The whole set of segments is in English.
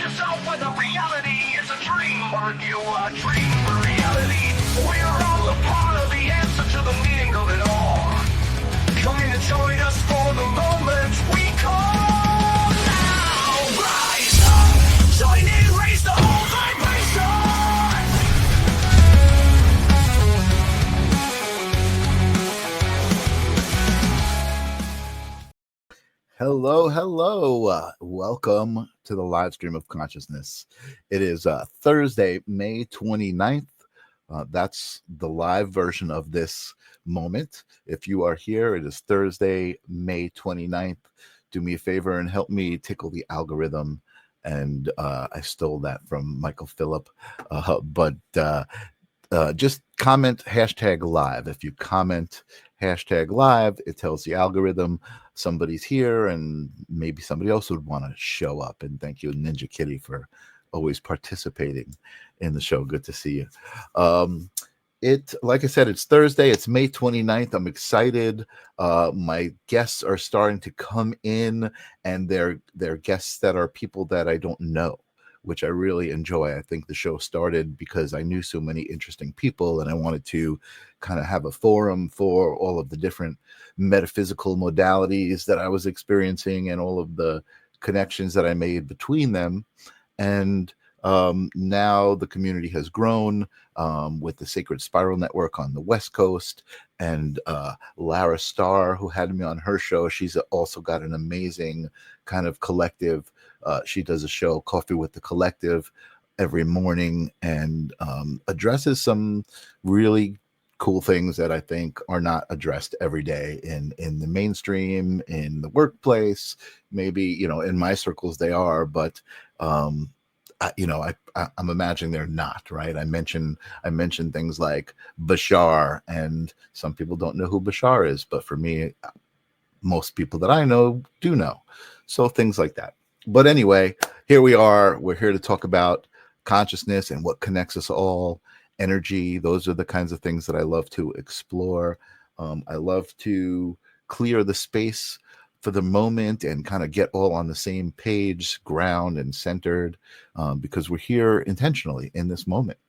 yourself whether reality is a dream or a new dream or reality. We're all a part of the answer to the meaning of it all. Come in and join us for the moment we call now. Rise up, join in, raise the whole vibration. Hello. Welcome to the live stream of consciousness. It is Thursday, May 29th. That's the live version of this moment. If you are here, it is Thursday, May 29th. Do me a favor and help me tickle the algorithm. And I stole that from Michael Phillip. But just comment hashtag live. If you comment hashtag live, it tells the algorithm somebody's here and maybe somebody else would want to show up. And thank you, Ninja Kitty, for always participating in the show. Good to see you. Like I said, it's Thursday. It's May 29th. I'm excited. My guests are starting to come in, and they're guests that are people that I don't know, which I really enjoy. I think the show started because I knew so many interesting people, and I wanted to kind of have a forum for all of the different metaphysical modalities that I was experiencing and all of the connections that I made between them. And now the community has grown with the Sacred Spiral Network on the West Coast, and Lara Starr, who had me on her show. She's also got an amazing kind of collective. She does a show, Coffee with the Collective, every morning, and addresses some really cool things that I think are not addressed every day in the mainstream, in the workplace. Maybe, in my circles they are, but I'm imagining they're not, right? I mentioned things like Bashar, and some people don't know who Bashar is, but for me, most people that I know do know. So things like that. But anyway, here we are. We're here to talk about consciousness and what connects us all, energy. Those are the kinds of things that I love to explore. I love to clear the space for the moment and kind of get all on the same page, ground and centered, because we're here intentionally in this moment,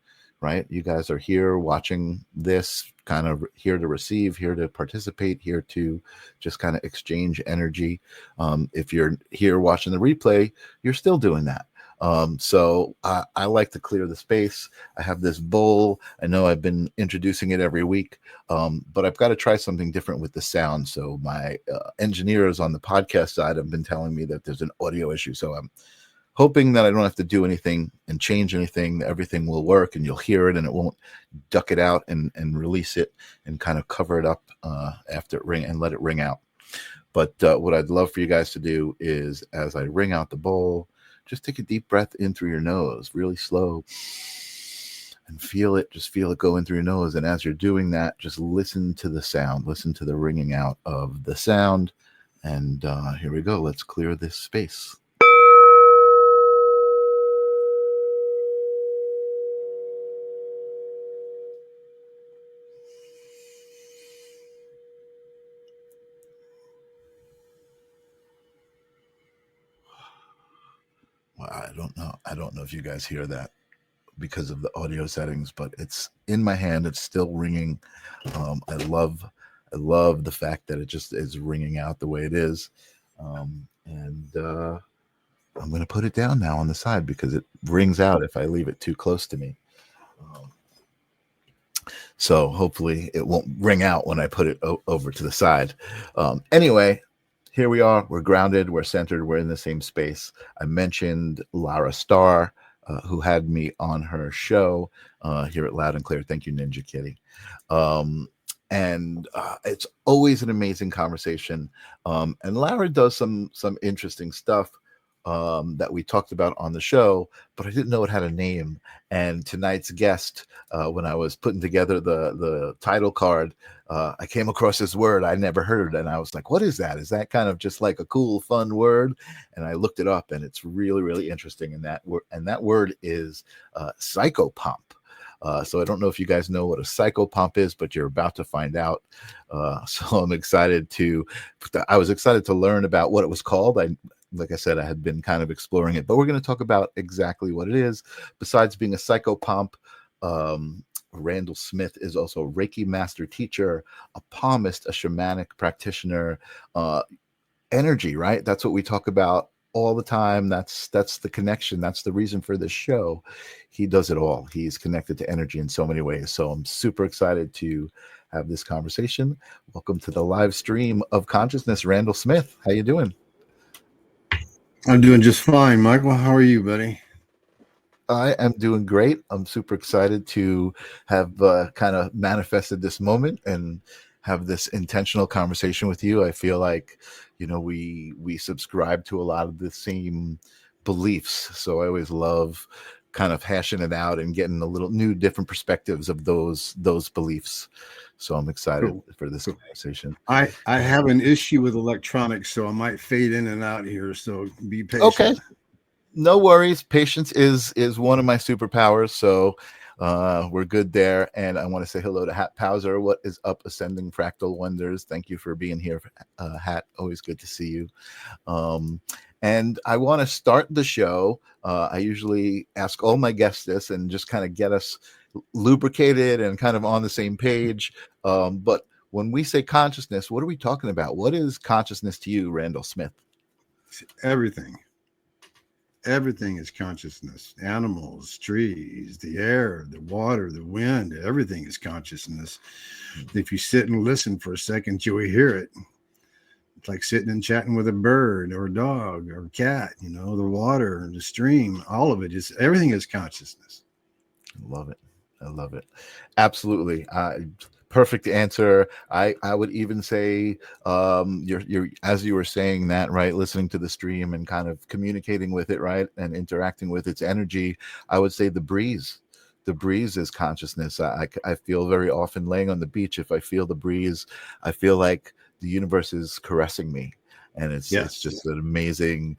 right? You guys are here watching this, kind of here to receive, here to participate, here to just kind of exchange energy. If you're here watching the replay, you're still doing that. So I like to clear the space. I have this bowl. I know I've been introducing it every week, but I've got to try something different with the sound. So my engineers on the podcast side have been telling me that there's an audio issue. So I'm hoping that I don't have to do anything and change anything. Everything will work and you'll hear it and it won't duck it out and release it and kind of cover it up after it ring and let it ring out. But what I'd love for you guys to do is, as I ring out the bowl, just take a deep breath in through your nose, really slow, and feel it. Just feel it go in through your nose. And as you're doing that, just listen to the sound. Listen to the ringing out of the sound. And here we go. Let's clear this space. Well, I don't know if you guys hear that because of the audio settings, but it's in my hand. It's still ringing. I love the fact that it just is ringing out the way it is. And I'm going to put it down now on the side because it rings out if I leave it too close to me. So hopefully it won't ring out when I put it over to the side. Anyway, here we are. We're grounded. We're centered. We're in the same space. I mentioned Lara Starr, who had me on her show here at Loud and Clear. Thank you, Ninja Kitty. And it's always an amazing conversation. And Lara does some interesting stuff that we talked about on the show, but I didn't know it had a name. And tonight's guest, when I was putting together the title card, I came across this word. I never heard it. And I was like, what is that? Is that kind of just like a cool, fun word? And I looked it up, and it's really, really interesting. And that word is psychopomp. So I don't know if you guys know what a psychopomp is, but you're about to find out. So I was excited to learn about what it was called. like I said, I had been kind of exploring it, but we're going to talk about exactly what it is. Besides being a psychopomp, Randall Smith is also a Reiki master teacher, a palmist, a shamanic practitioner, energy, right? That's what we talk about all the time. That's the connection. That's the reason for this show. He does it all. He's connected to energy in so many ways. So I'm super excited to have this conversation. Welcome to the live stream of consciousness, Randall Smith. How you doing? I'm doing just fine, Michael. How are you, buddy? I am doing great. I'm super excited to have kind of manifested this moment and have this intentional conversation with you. I feel like, we subscribe to a lot of the same beliefs. So I always love kind of hashing it out and getting a little new, different perspectives of those beliefs. So I'm excited for this conversation. I have an issue with electronics, so I might fade in and out here. So be patient. Okay. No worries. Patience is one of my superpowers. So we're good there. And I want to say hello to Hat Powser. What is up, Ascending Fractal Wonders? Thank you for being here, Hat. Always good to see you. And I want to start the show. I usually ask all my guests this and just kind of get us lubricated and kind of on the same page. But when we say consciousness, what are we talking about? What is consciousness to you, Randall Smith? Everything is consciousness. Animals, trees, the air, the water, the wind, everything is consciousness. If you sit and listen for a second, you'll hear it. It's like sitting and chatting with a bird or a dog or a cat, the water, the stream, all of it everything is consciousness. I love it. Absolutely. Perfect answer. I would even say you're as you were saying that, right, listening to the stream and kind of communicating with it, right, and interacting with its energy, I would say the breeze is consciousness. I feel very often laying on the beach, if I feel the breeze, I feel like the universe is caressing me. And it's just an amazing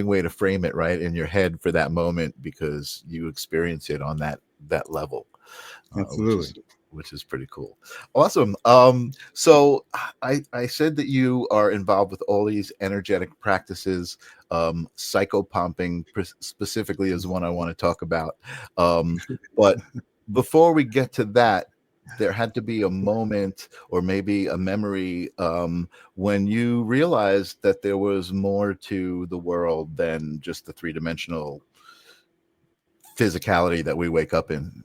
way to frame it, right, in your head for that moment, because you experience it on that level. Absolutely. Which is pretty cool. Awesome. So I said that you are involved with all these energetic practices. Psychopumping specifically is one I want to talk about. But before we get to that, there had to be a moment or maybe a memory when you realized that there was more to the world than just the three-dimensional physicality that we wake up in.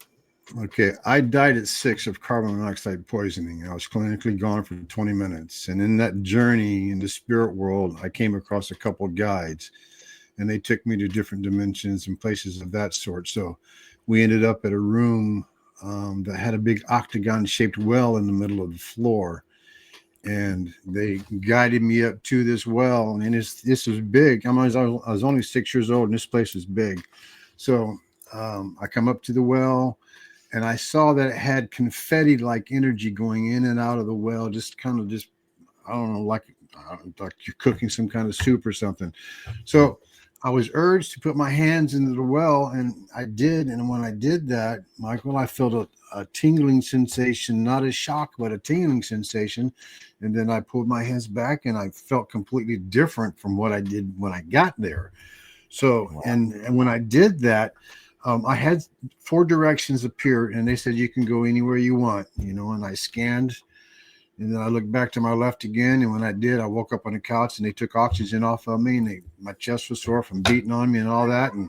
Okay, I died at 6 of carbon monoxide poisoning. I was clinically gone for 20 minutes. And in that journey in the spirit world, I came across a couple of guides, and they took me to different dimensions and places of that sort. So we ended up at a room that had a big octagon-shaped well in the middle of the floor. And they guided me up to this well. And this was big. I was only 6 years old, and this place was big. So I come up to the well, and I saw that it had confetti-like energy going in and out of the well, just I don't know, like you're cooking some kind of soup or something. So I was urged to put my hands into the well, and I did. And when I did that, Michael, I felt a tingling sensation, not a shock, but a tingling sensation. And then I pulled my hands back, and I felt completely different from what I did when I got there. So, wow. And when I did that, I had 4 directions appear, and they said you can go anywhere you want, and I scanned, and then I looked back to my left again. And when I did, I woke up on the couch, and they took oxygen off of me, and my chest was sore from beating on me and all that. And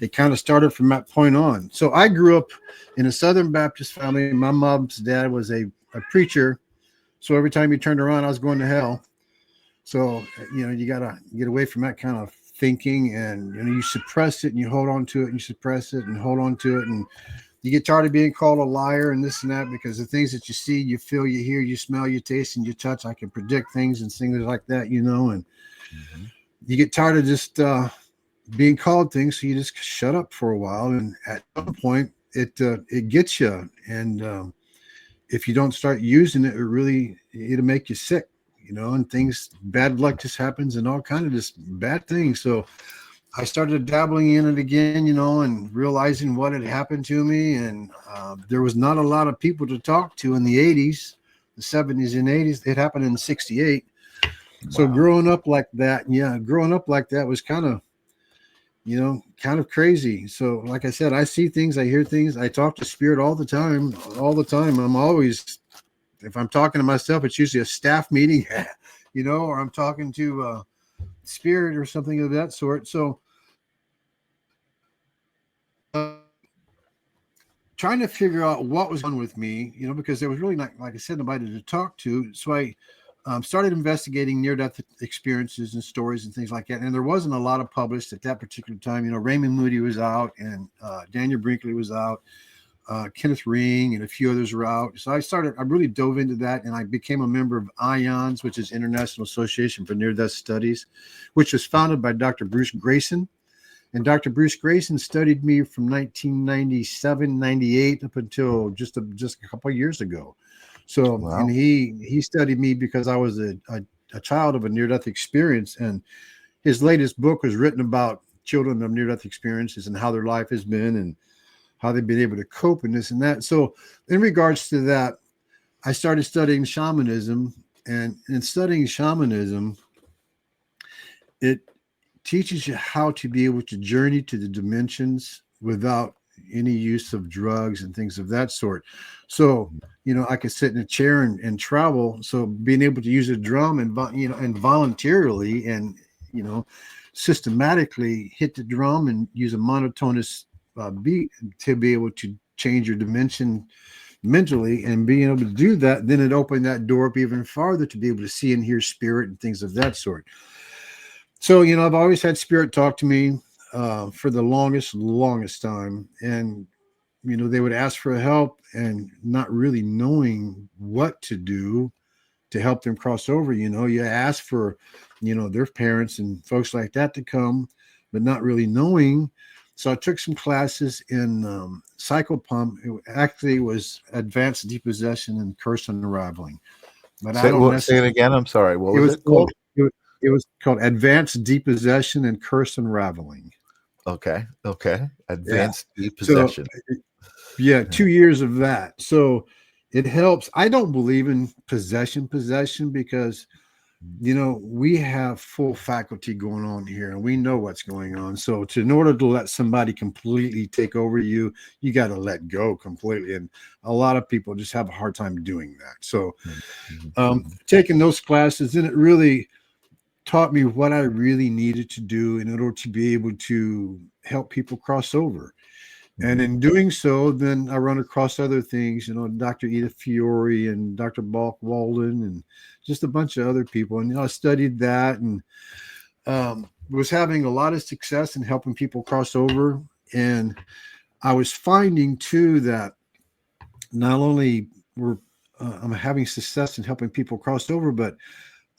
it kind of started from that point on. So I grew up in a Southern Baptist family. My mom's dad was a preacher. So every time you turned around, I was going to hell. So, you got to get away from that kind of thinking, and you suppress it and you hold on to it, and you suppress it and hold on to it, and you get tired of being called a liar and this and that, because the things that you see, you feel, you hear, you smell, you taste, and you touch, I can predict things and things like that, and you get tired of just being called things, so you just shut up for a while, and at some point it gets you, and if you don't start using it, it'll make you sick. And things, bad luck just happens, and all kind of just bad things. So I started dabbling in it again, and realizing what had happened to me. And there was not a lot of people to talk to in the 80s, the 70s and 80s. It happened in 68. So Wow. growing up like that, was kind of, kind of crazy. So like I said, I see things, I hear things, I talk to spirit all the time, I'm always, if I'm talking to myself, it's usually a staff meeting, or I'm talking to spirit or something of that sort. So trying to figure out what was going on with me, because there was really not, like I said, nobody to talk to. So I started investigating near-death experiences and stories and things like that. And there wasn't a lot of published at that particular time. Raymond Moody was out, and Daniel Brinkley was out, Kenneth Ring, and a few others were out. So I really dove into that, and I became a member of IONS, which is International Association for Near-Death Studies, which was founded by Dr. Bruce Grayson. And Dr. Bruce Grayson studied me from 1997, 98 up until just a couple of years ago. So, Wow. and he studied me because I was a child of a near-death experience. And his latest book was written about children of near-death experiences and how their life has been and how they've been able to cope in this and that. So in regards to that, I started studying shamanism. And in studying shamanism, it teaches you how to be able to journey to the dimensions without any use of drugs and things of that sort. So, I could sit in a chair and travel. So being able to use a drum and voluntarily and, systematically hit the drum and use a monotonous beat to be able to change your dimension mentally, and being able to do that, then it opened that door up even farther to be able to see and hear spirit and things of that sort. So, I've always had spirit talk to me for the longest time. And, they would ask for help and not really knowing what to do to help them cross over. You ask for, their parents and folks like that to come, but not really knowing. So I took some classes in Psychopump. It actually was Advanced Depossession and Curse Unraveling. But Say it again. I'm sorry. What was it called? It was called Advanced Depossession and Curse Unraveling. Okay. Advanced So, Depossession. 2 years of that. So it helps. I don't believe in possession because, we have full faculty going on here and we know what's going on. So in order to let somebody completely take over you, you got to let go completely. And a lot of people just have a hard time doing that. So taking those classes, then it really taught me what I really needed to do in order to be able to help people cross over. And in doing so, then I run across other things, Dr. Edith Fiore and Dr. Balk Walden and just a bunch of other people. And, I studied that and was having a lot of success in helping people cross over. And I was finding, too, that not only were I'm having success in helping people cross over, but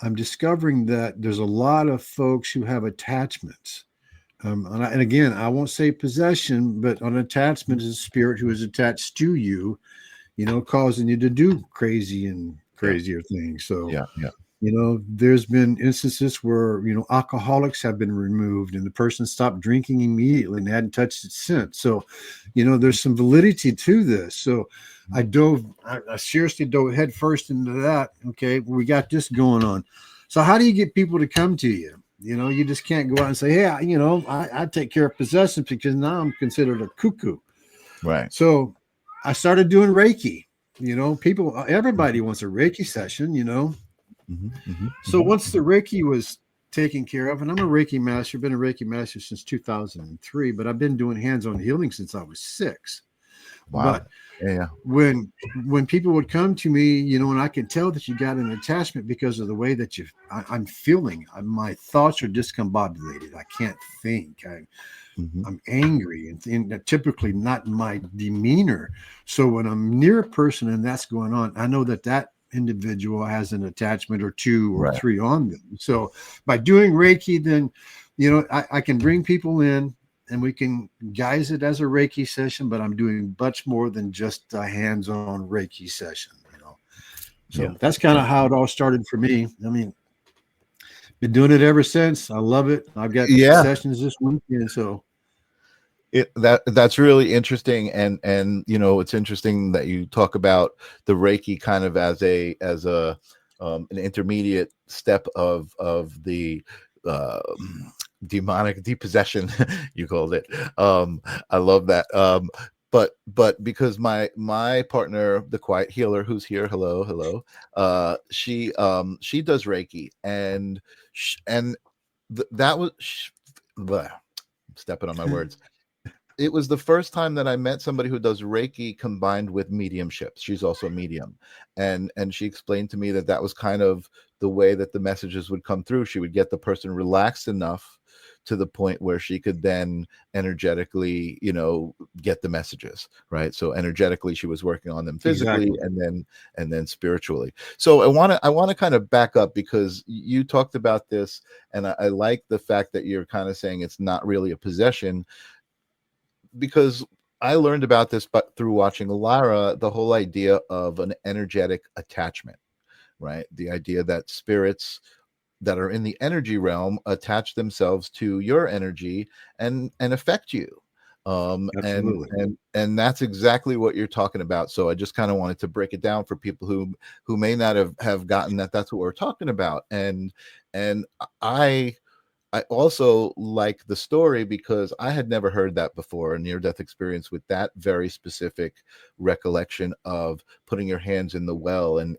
I'm discovering that there's a lot of folks who have attachments. And again, I won't say possession, but an attachment is a spirit who is attached to you, causing you to do crazier things. So, there's been instances where, alcoholics have been removed and the person stopped drinking immediately and hadn't touched it since. So, there's some validity to this. So I seriously dove head first into that. Okay, we got this going on. So how do you get people to come to you? You just can't go out and say, hey, I take care of possessions because now I'm considered a cuckoo. Right. So I started doing Reiki. Everybody wants a Reiki session, So once the Reiki was taken care of, and I'm a Reiki master, been a Reiki master since 2003, but I've been doing hands-on healing since I was 6. Wow. But yeah. When people would come to me, and I can tell that you got an attachment because of the way that I'm feeling. My thoughts are discombobulated. I can't think. I'm angry and typically not my demeanor. So when I'm near a person and that's going on, I know that individual has an attachment or 2 or 3 on them. So by doing Reiki, then, I can bring people in and we can guise it as a Reiki session, but I'm doing much more than just a hands-on Reiki session, So that's kind of how it all started for me. I mean, been doing it ever since. I love it. I've got sessions this weekend. So that's really interesting. And it's interesting that you talk about the Reiki kind of as a an intermediate step of the uh, demonic depossession, you called it. I love that. But because my partner, the quiet healer, who's here, hello, she does Reiki, and that was bleh, stepping on my words. It was the first time that I met somebody who does Reiki combined with mediumship. She's also a medium, and she explained to me that that was kind of the way that the messages would come through. She would get the person relaxed enough to the point where she could then energetically, get the messages, right? So energetically, she was working on them physically, Exactly. and then spiritually. So I want to kind of back up, because you talked about this, and I like the fact that you're kind of saying it's not really a possession, because I learned about this but through watching Lara, the whole idea of an energetic attachment, right? The idea that spirits that are in the energy realm attach themselves to your energy and affect you. Absolutely. And that's exactly what you're talking about. So I just kind of wanted to break it down for people who may not have gotten that that's what we're talking about. And I also like the story because I had never heard that before, a near-death experience with that very specific recollection of putting your hands in the well, and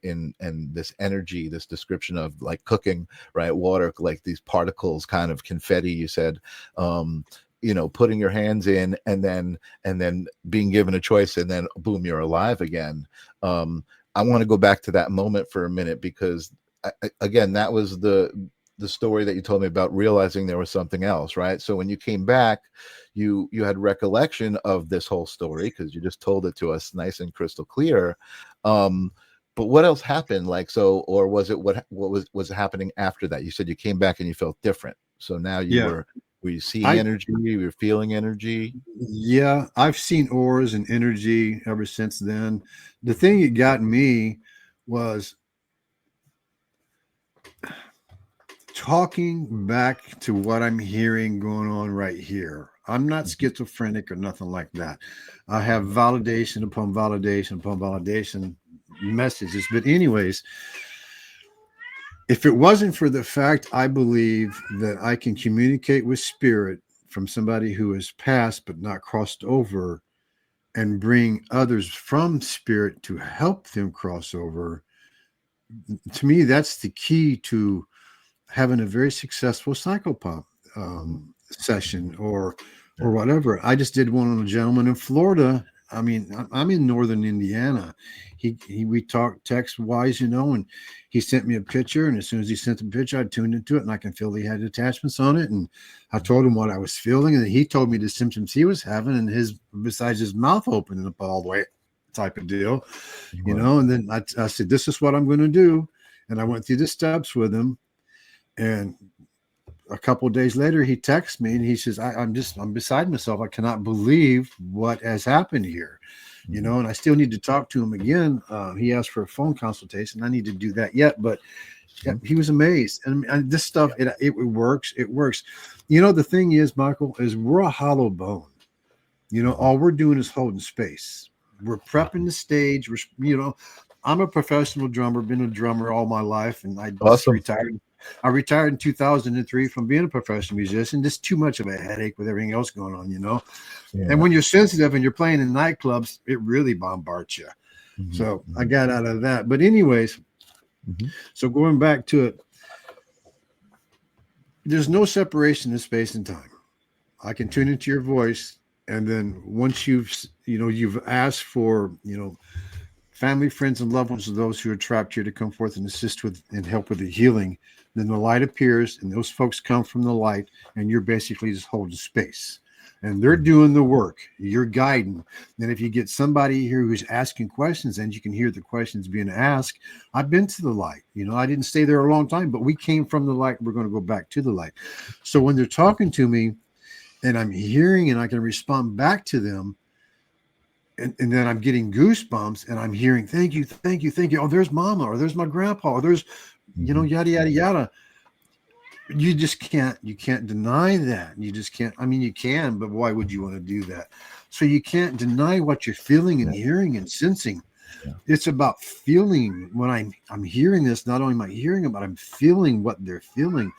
this energy, this description of like cooking, right? Water, like these particles, kind of confetti, you said, putting your hands in, and then being given a choice, and then boom, you're alive again. I want to go back to that moment for a minute, because again, that was the story that you told me about realizing there was something else, right? So when you came back, you had recollection of this whole story because you just told it to us nice and crystal clear. But what else happened? Like, so, or was it what was happening after that? You said you came back and you felt different. So now Yeah. were you seeing I energy? You were feeling energy? Yeah, I've seen auras and energy ever since then. The thing that got me was talking back to what I'm hearing going on right here. I'm not Mhm. schizophrenic or nothing like that. I have validation upon validation upon validation messages. But, anyways, if it wasn't for the fact I believe that I can communicate with spirit from somebody who has passed but not crossed over, and bring others from spirit to help them cross over, to me, that's the key to having a very successful psychopomp Mhm. session Yeah. or whatever. I just did one on a gentleman in Florida. I mean, I'm in northern Indiana. We talked text wise, and he sent me a picture, and as soon as he sent the picture, I tuned into it, and I can feel he had attachments on it, and I told him what I was feeling, and he told me the symptoms he was having, and his besides his mouth opening up all the way, type of deal, Wow. and then I said, "This is what I'm going to do," and I went through the steps with him, and a couple of days later, he texts me and he says, I'm beside myself. I cannot believe what has happened here, Mhm. and I still need to talk to him again. He asked for a phone consultation. I need to do that yet, but yeah, Mhm. he was amazed. And this stuff, Yeah. it works. It works. The thing is, Michael, is we're a hollow bone. Mhm. All we're doing is holding space. We're prepping the stage. I'm a professional drummer, been a drummer all my life, and I just Awesome. retired. I retired in 2003 from being a professional musician. Just too much of a headache with everything else going on. And Yeah. when you're sensitive and you're playing in nightclubs, it really bombards you. Mhm. So I Mhm. got out of that. But anyways, Mhm. so going back to it, there's no separation in space and time. I can tune Mhm. into your voice, and then once you've asked for family, friends, and loved ones of those who are trapped here to come forth and assist with and help with the healing. Then the light appears, and those folks come from the light, and you're basically just holding space. And they're Mhm. doing the work. You're guiding. Then if you get somebody here who's asking questions, and you can hear the questions being asked, I've been to the light. I didn't stay there a long time, but we came from the light. We're going to go back to the light. So when they're talking to me, and I'm hearing, and I can respond back to them, and then I'm getting goosebumps, and I'm hearing, thank you, thank you, thank you. Oh, there's mama, or there's my grandpa, or there's, Mhm. yada, yada, yada. You can't deny that. You just can't. I mean, you can, but why would you want to do that? So you can't deny what you're feeling and Yeah. hearing and sensing. Yeah. It's about feeling when I'm hearing this. Not only am I hearing it, but I'm feeling what they're feeling.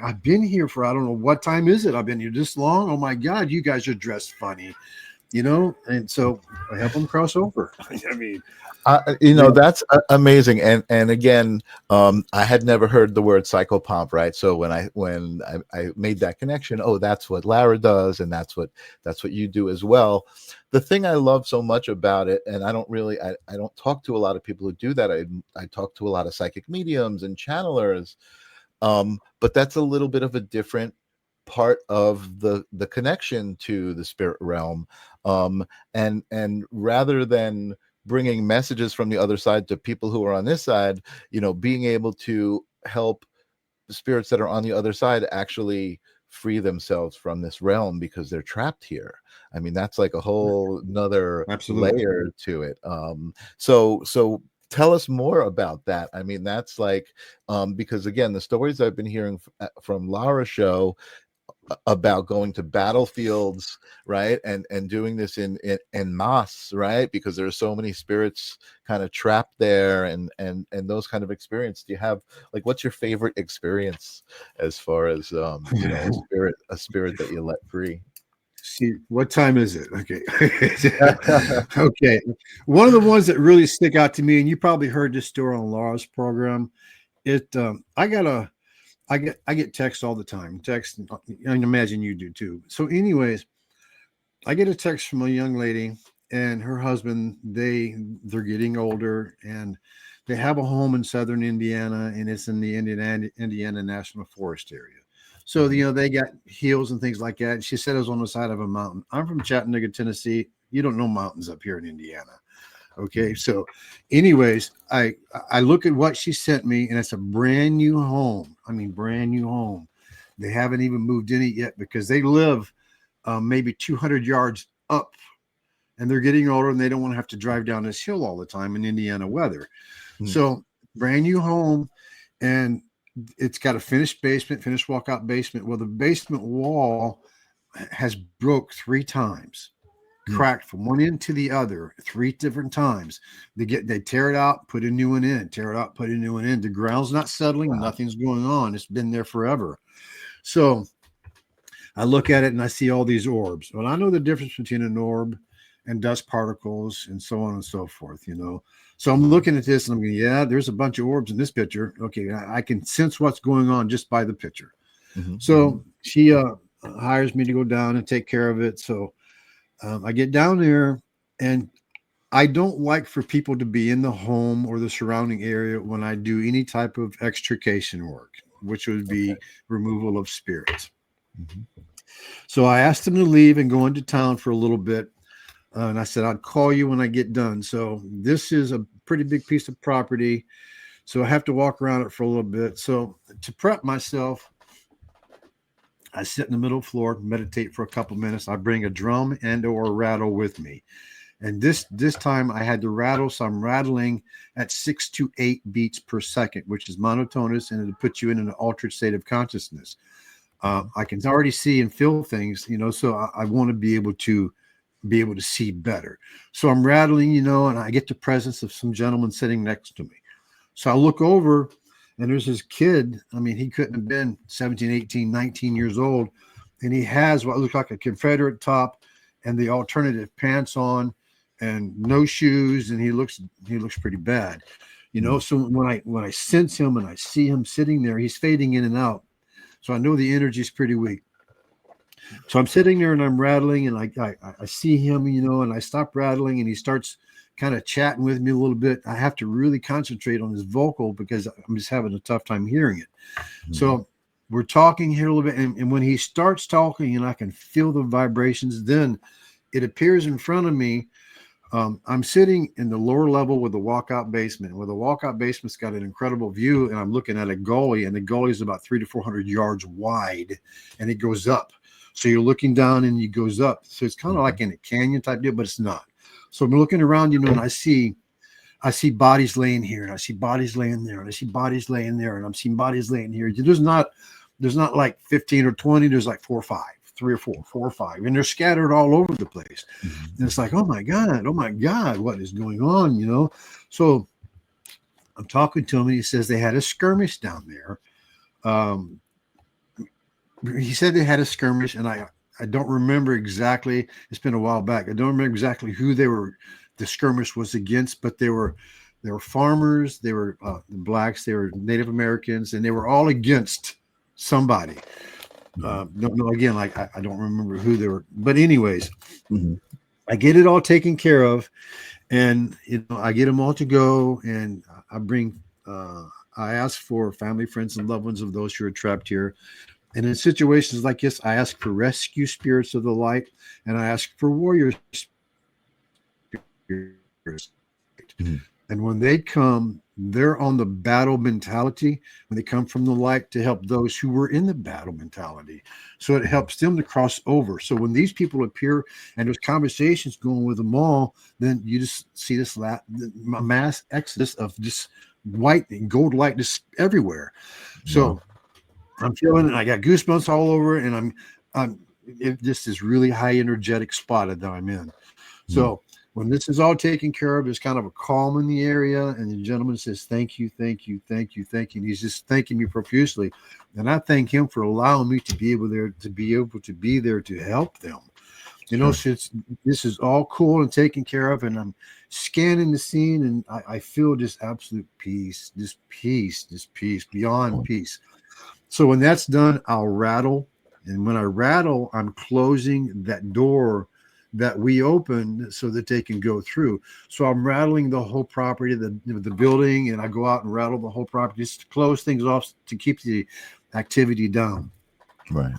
I've been here for, I don't know what time is it. I've been here this long. Oh my God, you guys are dressed funny, and so I help them cross over. I mean, That's amazing. And again, I had never heard the word psychopomp, right? So when I made that connection, oh, that's what Lara does, and that's what you do as well. The thing I love so much about it, and I don't talk to a lot of people who do that. I talk to a lot of psychic mediums and channelers, but that's a little bit of a different part of the connection to the spirit realm, and rather than bringing messages from the other side to people who are on this side, being able to help the spirits that are on the other side actually free themselves from this realm because they're trapped here. I mean, that's like a whole nother Absolutely. layer to it. So tell us more about that. I mean, that's like, because again, the stories I've been hearing from Lara's show about going to battlefields, right, and doing this in mass, right, because there are so many spirits kind of trapped there, and those kind of experience. Do you have, like, what's your favorite experience as far as a spirit that you let free? See, what time is it? Okay. Okay. One of the ones that really stick out to me, and you probably heard this story on Laura's program. I get text all the time. Text, I imagine you do too. So, anyways, I get a text from a young lady and her husband. They're getting older, and they have a home in southern Indiana, and it's in the Indiana National Forest area. So, they got hills and things like that. And she said it was on the side of a mountain. I'm from Chattanooga, Tennessee. You don't know mountains up here in Indiana. Okay. So anyways, I look at what she sent me, and it's a brand new home. I mean, brand new home. They haven't even moved in it yet because they live maybe 200 yards up, and they're getting older, and they don't want to have to drive down this hill all the time in Indiana weather. So brand new home, and it's got a finished basement, finished walkout basement. Well, the basement wall has broke 3 times. Cracked from one end to the other 3 different times. They tear it out, put a new one in, tear it out, put a new one in. The ground's not settling, nothing's going on. It's been there forever. So I look at it and I see all these orbs. Well, I know the difference between an orb and dust particles and so on and so forth, So I'm looking at this and I'm going, yeah, there's a bunch of orbs in this picture. Okay, I can sense what's going on just by the picture. So she hires me to go down and take care of it. So I get down there, and I don't like for people to be in the home or the surrounding area when I do any type of extrication work, which would be removal of spirits. So I asked them to leave and go into town for a little bit. And I said, I'd call you when I get done. So this is a pretty big piece of property. So I have to walk around it for a little bit. So to prep myself, I sit in the middle floor, meditate for a couple minutes. I bring a drum and or a rattle with me. And this time I had to rattle. So I'm rattling at 6 to 8 beats per second, which is monotonous, and it'll put you in an altered state of consciousness. I can already see and feel things, so I want to be able to see better. So I'm rattling, and I get the presence of some gentleman sitting next to me. So I look over, and there's this kid. I mean, he couldn't have been 17, 18, 19 years old. And he has what looks like a Confederate top and the alternative pants on and no shoes. And he looks pretty bad, So when I sense him and I see him sitting there, he's fading in and out. So I know the energy is pretty weak. So I'm sitting there and I'm rattling, and I see him, and I stop rattling, and he starts kind of chatting with me a little bit. I have to really concentrate on his vocal because I'm just having a tough time hearing it. So we're talking here a little bit. And when he starts talking and I can feel the vibrations, then it appears in front of me. I'm sitting in the lower level with the walkout basement, where the walkout basement's got an incredible view. And I'm looking at a gully, and the gully is about 300 to 400 yards wide, and it goes up. So you're looking down and it goes up. So it's kind of like in a canyon type deal, but it's not. So I'm looking around, and I see bodies laying here, and I see bodies laying there, and I see bodies laying there, and I'm seeing bodies laying here. There's not like 15 or 20. There's like 4 or 5. three or four or five, and they're scattered all over the place. Mhm. And it's like, oh my God, what is going on? You know? So I'm talking to him, and he says they had a skirmish down there. Um, he said they had a skirmish, and I don't remember exactly. It's been a while back. I don't remember exactly who the skirmish was against, but they were farmers, they were blacks, they were Native Americans, and they were all against somebody. Don't know, again, like I don't remember who they were, but anyways, Mhm. I get it all taken care of, and I get them all to go, and I bring. I ask for family, friends, and loved ones of those who are trapped here. And in situations like this, I ask for rescue spirits of the light, and I ask for warrior spirits. Mhm. And when they come, they're on the battle mentality. When they come from the light to help those who were in the battle mentality, so it helps them to cross over. So when these people appear and there's conversations going with them all, then you just see this mass exodus of just white and gold light just everywhere. So I'm feeling it. I got goosebumps all over, and this is really high energetic spot that I'm in. So when this is all taken care of, there's kind of a calm in the area, and the gentleman says, "Thank you, thank you, thank you, thank you." And he's just thanking me profusely, and I thank him for allowing me to be able to be there to help them. Since this is all cool and taken care of, and I'm scanning the scene, and I feel just absolute peace, this peace beyond peace. So when that's done, I'll rattle. And when I rattle, I'm closing that door that we opened so that they can go through. So I'm rattling the whole property, the building, and I go out and rattle the whole property just to close things off to keep the activity down. Right.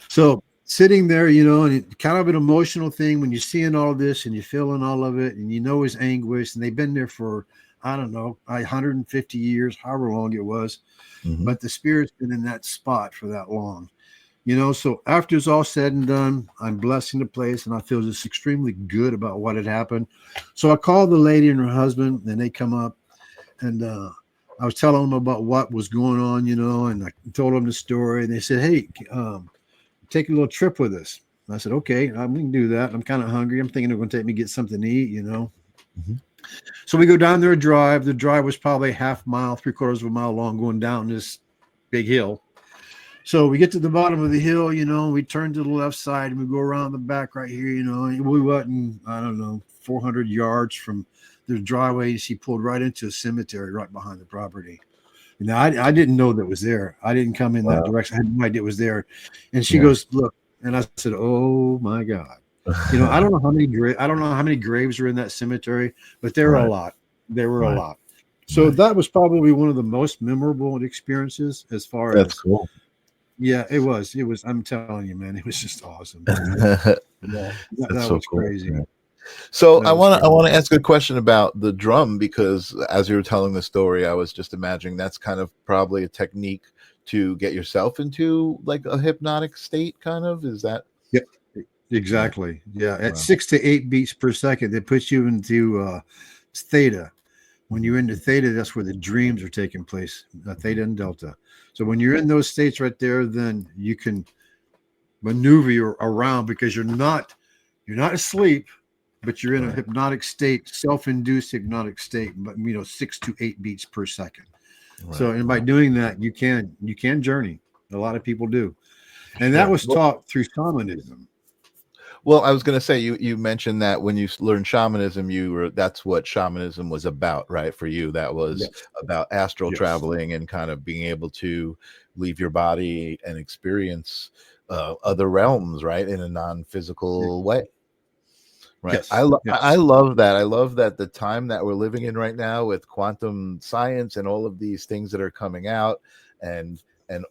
So sitting there, and it's kind of an emotional thing when you're seeing all this and you're feeling all of it, and his anguish, and they've been there for, I don't know, 150 years, however long it was. Mhm. But the spirit's been in that spot for that long, so after it's all said and done, I'm blessing the place, and I feel just extremely good about what had happened. So I called the lady and her husband, and they come up, and I was telling them about what was going on, and I told them the story, and they said, "Hey, take a little trip with us." And I said, "Okay, we can do that. I'm kind of hungry. I'm thinking they're going to take me get something to eat, Mhm. So we go down there, drive. The drive was probably half mile, 3/4 of a mile long, going down this big hill. So we get to the bottom of the hill, we turn to the left side, and we go around the back right here, and we wasn't, I don't know, 400 yards from the driveway. She pulled right into a cemetery right behind the property. Now, I didn't know that was there. I didn't come in that direction. I had no idea it was there. And she goes, "Look," and I said, "Oh my God." I don't know how many graves are in that cemetery, but there were a lot. There were a lot. So that was probably one of the most memorable experiences as far That's as, cool. yeah, it was. I'm telling you, man, it was just awesome. Yeah, That's that so was cool. crazy. Yeah. So That I was want to crazy. ask a question about the drum, because as you were telling the story, I was just imagining that's kind of probably a technique to get yourself into like a hypnotic state. Kind of, is that? Yep, exactly. Yeah, at Wow. 6 to 8 beats per second, it puts you into theta. When you're into theta, that's where the dreams are taking place, theta and delta. So when you're in those states right there, then you can maneuver around because you're not asleep, but you're in a hypnotic state, self-induced hypnotic state, but 6 to 8 beats per second. Right. So, and by doing that, you can journey. A lot of people do, and that Yeah. was taught through shamanism. Well, I was going to say you mentioned that when you learned shamanism, that's what shamanism was about, right? For you, that was Yes. about astral Yes. traveling and kind of being able to leave your body and experience other realms, right, in a non-physical way. Right. Yes. I Yes. love that. I love that the time that we're living in right now with quantum science and all of these things that are coming out, and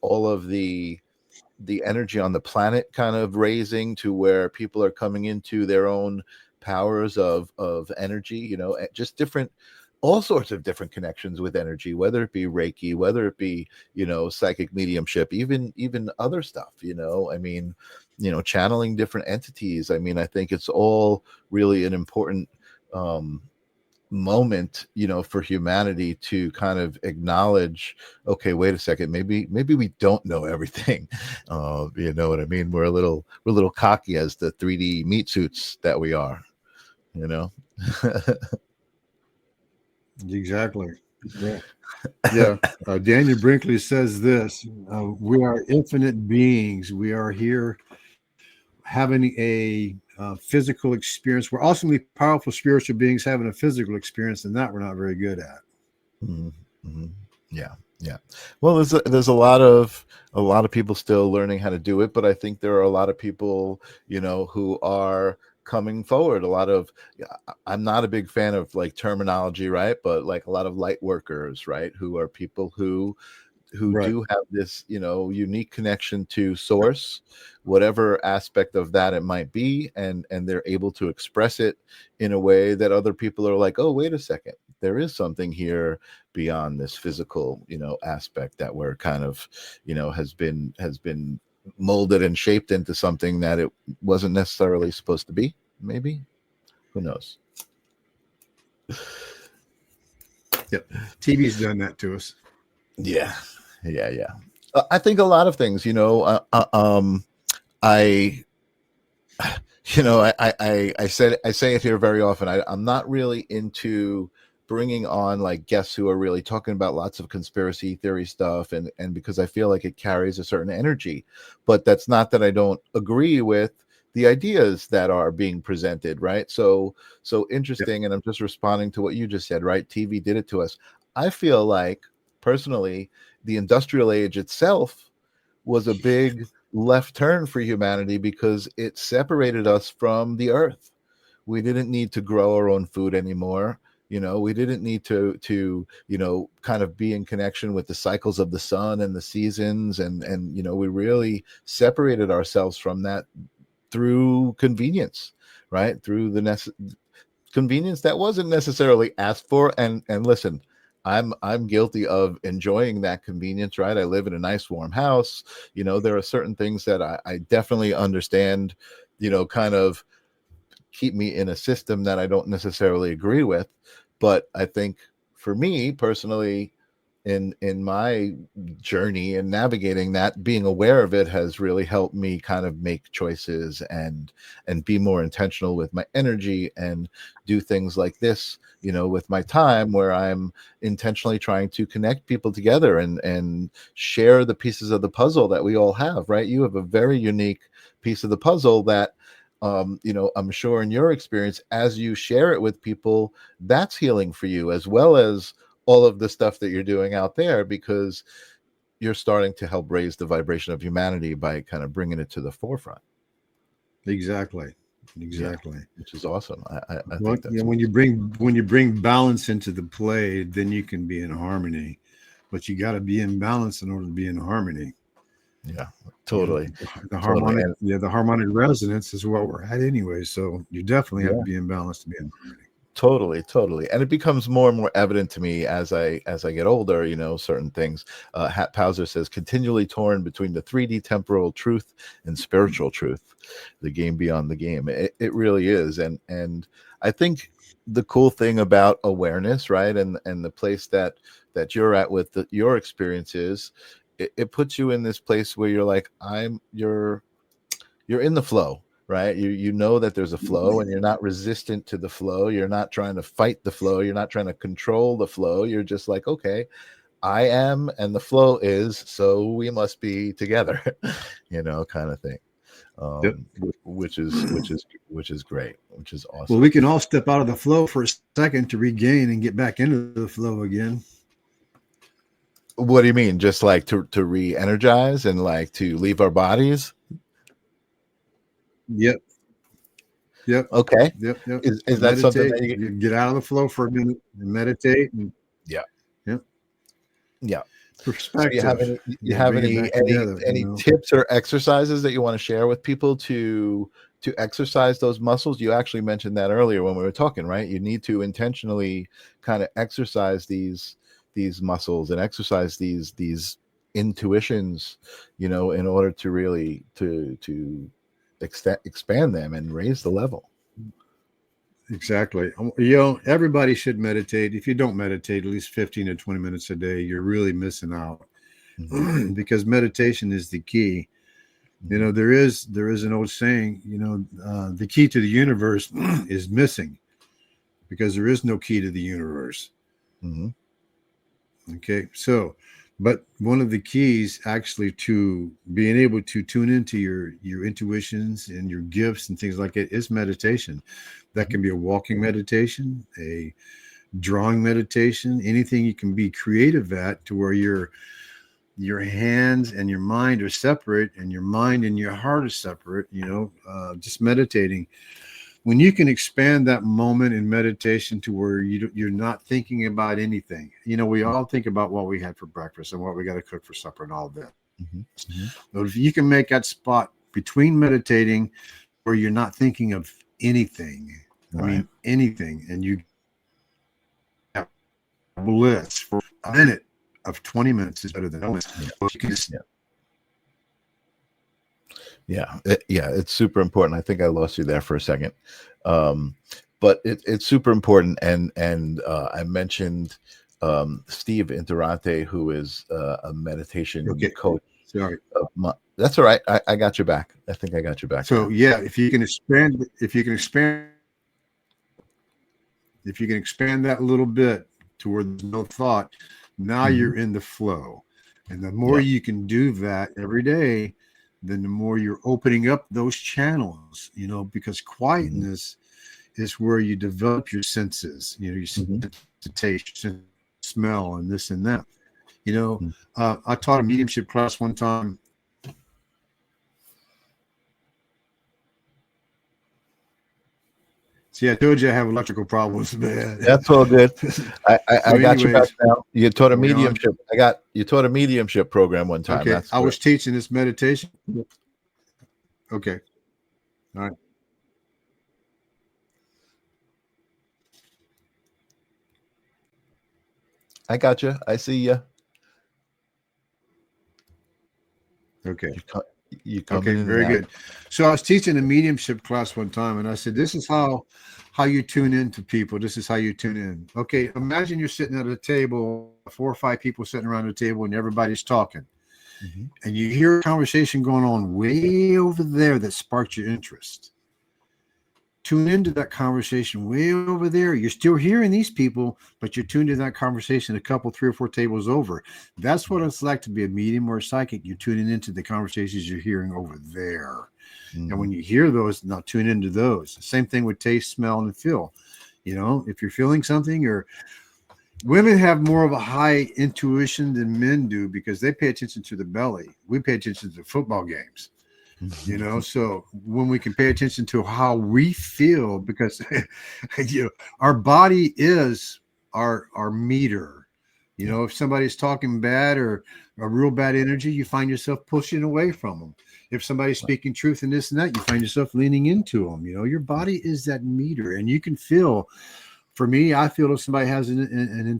all of the energy on the planet kind of raising to where people are coming into their own powers of energy, just different, all sorts of different connections with energy, whether it be Reiki, whether it be psychic mediumship, even other stuff, I mean, channeling different entities. I mean, I think it's all really an important moment, for humanity to kind of acknowledge, okay, wait a second, maybe we don't know everything. You know what I mean? We're a little cocky as the 3D meat suits that we are, you know. Exactly. Yeah. Yeah. Daniel Brinkley says this: we are infinite beings. We are here having a physical experience. We're ultimately powerful spiritual beings having a physical experience, and that we're not very good at. Mm-hmm. Yeah, yeah. Well, there's a lot of people still learning how to do it, but I think there are a lot of people, who are coming forward. I'm not a big fan of like terminology, right? But like a lot of light workers, right? Who are people who Right. do have this, unique connection to source, whatever aspect of that it might be, and they're able to express it in a way that other people are like, oh, wait a second, there is something here beyond this physical, aspect that we're kind of, has been molded and shaped into something that it wasn't necessarily supposed to be. Maybe, who knows? Yep. TV's done that to us. Yeah, yeah. I think a lot of things, I I say it here very often. I'm not really into bringing on like guests who are really talking about lots of conspiracy theory stuff, and because I feel like it carries a certain energy. But that's not that I don't agree with the ideas that are being presented, right? So Yep. interesting, and I'm just responding to what you just said, right? TV did it to us. I feel like personally the industrial age itself was a big left turn for humanity because it separated us from the earth. We didn't need to grow our own food anymore. We didn't need to kind of be in connection with the cycles of the sun and the seasons, and we really separated ourselves from that through convenience, right? Through the convenience that wasn't necessarily asked for. And listen, I'm guilty of enjoying that convenience, right? I live in a nice warm house. There are certain things that I definitely understand, kind of keep me in a system that I don't necessarily agree with. But I think for me personally, in my journey and navigating that, being aware of it has really helped me kind of make choices and be more intentional with my energy and do things like this, with my time, where I'm intentionally trying to connect people together and share the pieces of the puzzle that we all have, right? You have a very unique piece of the puzzle that I'm sure in your experience, as you share it with people, that's healing for you, as well as all of the stuff that you're doing out there, because you're starting to help raise the vibration of humanity by kind of bringing it to the forefront. Exactly. Yeah, Exactly. which is awesome. I Well, think that's when you bring balance into the play, then you can be in harmony. But you got to be in balance in order to be in harmony. yeah, You know, totally, the totally, harmonic, and yeah, the harmonic resonance is what we're at anyway. So you definitely have to yeah. be in balance to be in harmony. Totally, and it becomes more and more evident to me as I get older. Certain things. Hat Pauser says, continually torn between the 3D temporal truth and spiritual truth, the game beyond the game. It really is, and I think the cool thing about awareness, right, and the place that you're at with your experiences, it puts you in this place where you're like, you're in the flow, right? You know that there's a flow, and you're not resistant to the flow. You're not trying to fight the flow. You're not trying to control the flow. You're just like, okay, I am and the flow is, so we must be together, kind of thing. Yep. Which is great, which is Well, awesome. we can all step out of the flow for a second to regain and get back into the flow again. What do you mean? Just like to re-energize and like to leave our bodies? Yep. Yep. Okay. Yep. Is that something Meditate. that you? You get out of the flow for a minute and meditate. And, Yeah. yep. Yeah. So you have Perspective. any Yeah. Bring it back together. any tips or exercises that you want to share with people to exercise those muscles? You actually mentioned that earlier when we were talking, right? You need to intentionally kind of exercise these muscles and exercise these intuitions, in order to really to expand them and raise the level. Exactly. Everybody should meditate. If you don't meditate at least 15 to 20 minutes a day, you're really missing out. Mhm. Because meditation is the key. Mhm. There is an old saying, the key to the universe is missing because there is no key to the universe. Mhm. Okay. So, but one of the keys actually to being able to tune into your intuitions and your gifts and things like it is meditation. That Mhm. can be a walking meditation, a drawing meditation, anything you can be creative at to where your hands and your mind are separate and your mind and your heart are separate, just meditating. When you can expand that moment in meditation to where you're not thinking about anything. We all think about what we had for breakfast and what we got to cook for supper and all that. Mhm. Mhm. But if you can make that spot between meditating where you're not thinking of anything, I Right. mean anything, and you have bliss for a minute of 20 minutes is better than no minutes. Yeah. You can just, Yeah. Yeah, it's super important. I think I lost you there for a second, um, but it's super important. And I mentioned Steve Interante, who is a meditation okay, coach. sorry. That's all right. I got your back. I think I got your back So there. yeah, if you can expand that a little bit to where there's no thought, now Mhm. you're in the flow. And the more Yeah. you can do that every day, then the more you're opening up those channels, because Mhm. quietness is where you develop your senses, your sense Mhm. of taste, smell, and this and that. Mhm. I taught a mediumship class one time. See, I told you I have electrical problems, man. That's all good. I So, got your back anyways, now. You taught a are we on? mediumship. You taught a mediumship program one time. Okay, That's I where was teaching this meditation. Okay, all right. I got you. I see you. Okay. You co- you Okay, coming in and very out. good. So I was teaching a mediumship class one time, and I said, "This is how you tune in to people. This is how you tune in." Okay, imagine you're sitting at a table, 4 or 5 people sitting around the table, and everybody's talking, Mhm. and you hear a conversation going on way over there that sparks your interest. Tune into that conversation way over there. You're still hearing these people, but you're tuned in that conversation a couple, 3 or 4 tables over. That's what it's like to be a medium or a psychic. You're tuning into the conversations you're hearing over there. And Mhm. when you hear those, now tune into those. Same thing with taste, smell, and feel. If you're feeling something, or women have more of a high intuition than men do because they pay attention to the belly. We pay attention to football games. So when we can pay attention to how we feel, because our body is our meter. Yeah. If somebody's talking bad or a real bad energy, you find yourself pushing away from them. If somebody's speaking truth and this and that, you find yourself leaning into them. Your body is that meter, and you can feel. For me, I feel if somebody has an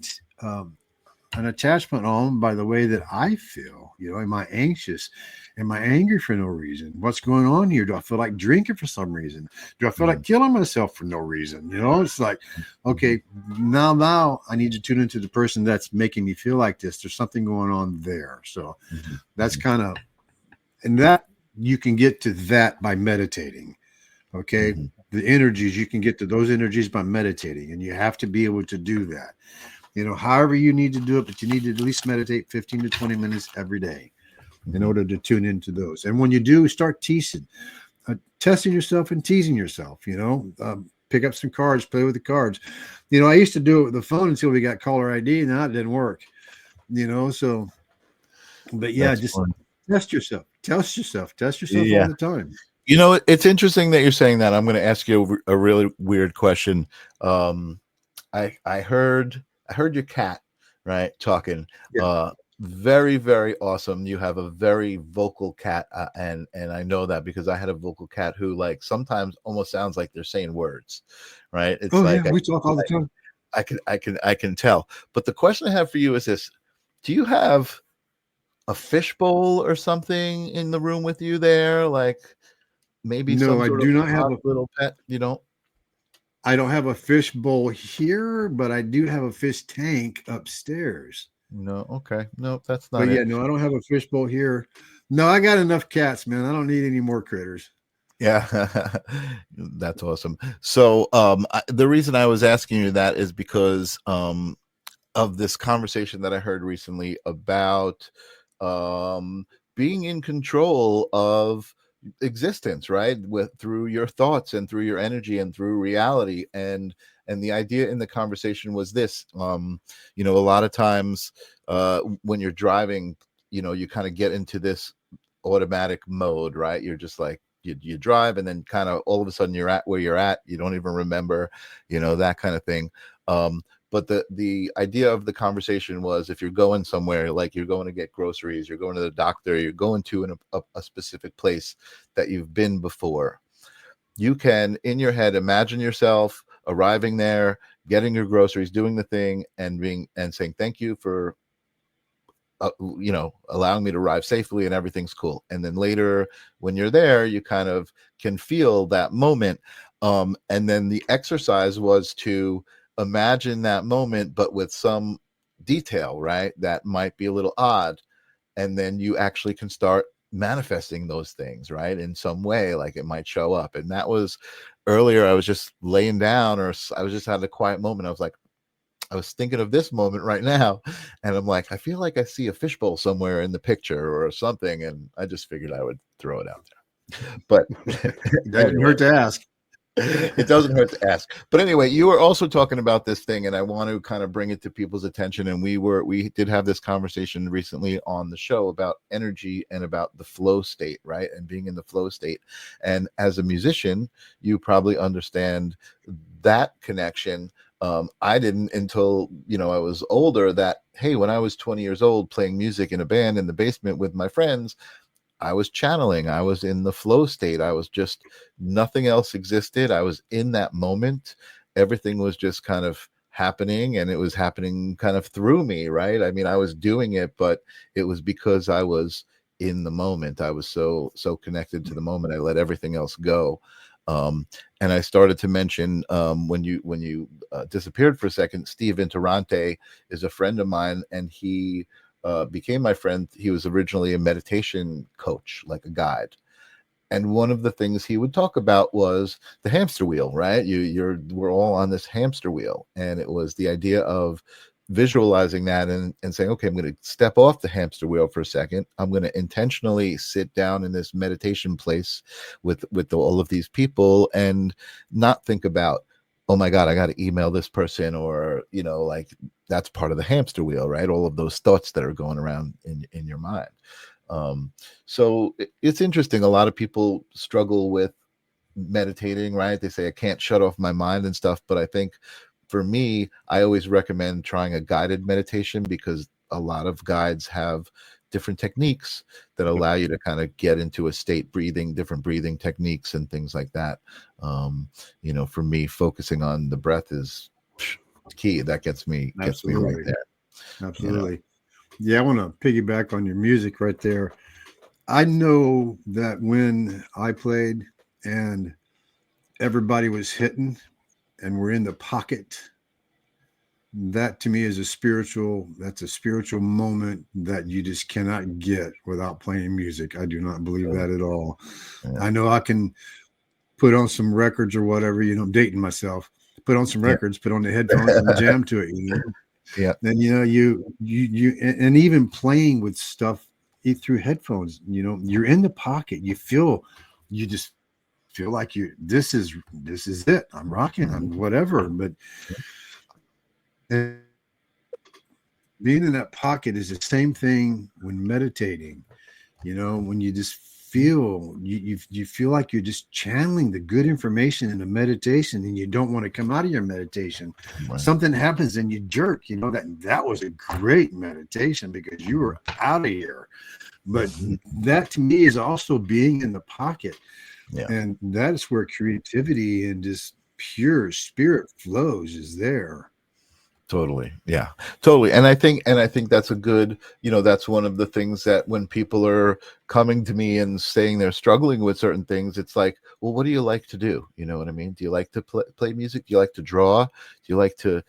attachment on by the way that I feel. Am I anxious? Am I angry for no reason? What's going on here? Do I feel like drinking for some reason? Do I feel like Mhm. killing myself for no reason? It's like, Mhm. okay, now I need to tune into the person that's making me feel like this. There's something going on there. So Mhm. that's Mhm. kind of, and that you can get to that by meditating. Okay. Mhm. The energies, you can get to those energies by meditating, and you have to be able to do that. However you need to do it, but you need to at least meditate 15 to 20 minutes every day in Mhm. order to tune into those. And when you do, start testing yourself and teasing yourself. Pick up some cards, play with the cards. I used to do it with the phone until we got caller ID, and that didn't work. So, but yeah, That's just fun. test yourself all Yeah. the time. It's interesting that you're saying that. I'm going to ask you a really weird question. Um, I heard your cat, right, talking. Yeah. Very, very awesome. You have a very vocal cat, and I know that because I had a vocal cat who like sometimes almost sounds like they're saying words, right? It's Oh like yeah, we talk all the time. I can tell. But the question I have for you is this: do you have a fishbowl or something in the room with you there? Like maybe No, some I sort of do not have odd a little pet, you know? I don't have a fish bowl here, but I do have a fish tank upstairs. No, okay. No, that's But not yeah, it. no, I don't have a fish bowl here. No, I got enough cats, man. I don't need any more critters. Yeah, that's awesome. So, the reason I was asking you that is because of this conversation that I heard recently about being in control of existence, right? With through your thoughts and through your energy and through reality. And the idea in the conversation was this: a lot of times when you're driving, you kind of get into this automatic mode, right? You're just like you drive, and then kind of all of a sudden you're at where you're at. You don't even remember, that kind of thing. But the idea of the conversation was, if you're going somewhere, like you're going to get groceries, you're going to the doctor, you're going to a specific place that you've been before, you can, in your head, imagine yourself arriving there, getting your groceries, doing the thing, and saying thank you for allowing me to arrive safely, and everything's cool. And then later, when you're there, you kind of can feel that moment. And then the exercise was to imagine that moment, but with some detail, right? That might be a little odd. And then you actually can start manifesting those things, right? In some way, like it might show up. And that was earlier. I was just laying down, or I was just having a quiet moment. I was thinking of this moment right now, and I'm like, I feel like I see a fishbowl somewhere in the picture or something, and I just figured I would throw it out there. But Doesn't hurt to ask. It doesn't hurt to ask. But anyway, you were also talking about this thing, and I want to kind of bring it to people's attention. And we did have this conversation recently on the show about energy and about the flow state, right? And being in the flow state. And as a musician, you probably understand that connection. I didn't until I was older. That, hey, when I was 20 years old playing music in a band in the basement with my friends, I was channeling. I was in the flow state. I was just, nothing else existed. I was in that moment. Everything was just kind of happening, and it was happening kind of through me, right? I mean, I was doing it, but it was because I was in the moment. I was so connected to the moment. I let everything else go. And I started to mention when you disappeared for a second, Steve Interrante is a friend of mine, and he became my friend. He was originally a meditation coach, like a guide. And one of the things he would talk about was the hamster wheel, right? We're all on this hamster wheel. And it was the idea of visualizing that and saying, okay, I'm going to step off the hamster wheel for a second. I'm going to intentionally sit down in this meditation place with all of these people, and not think about, oh my God, I got to email this person, or, like, that's part of the hamster wheel, right? All of those thoughts that are going around in your mind. So it's interesting. A lot of people struggle with meditating, right? They say, I can't shut off my mind and stuff. But I think for me, I always recommend trying a guided meditation, because a lot of guides have different techniques that allow you to kind of get into a state, different breathing techniques and things like that. For me, focusing on the breath is key. That gets me right there. Absolutely. Yeah, I want to piggyback on your music right there. I know that when I played and everybody was hitting and we're in the pocket, that to me is that's a spiritual moment that you just cannot get without playing music. I do not believe that at all. Yeah. I know I can put on some records or whatever, dating myself, put on some records, put on the headphones and jam to it, Yeah. Then, you and even playing with stuff through headphones, you're in the pocket. You just feel like this is it. I'm rocking, I'm whatever. But being in that pocket is the same thing when meditating, when you just feel, you feel like you're just channeling the good information in a meditation, and you don't want to come out of your meditation. Right. Something happens and you jerk, that was a great meditation because you were out of here. But that to me is also being in the pocket. Yeah. And that's where creativity and just pure spirit flows is there. Totally. Yeah, totally. And I think that's a good, that's one of the things that when people are coming to me and saying they're struggling with certain things, it's like, well, what do you like to do? You know what I mean? Do you like to play music? Do you like to draw? Do you like to,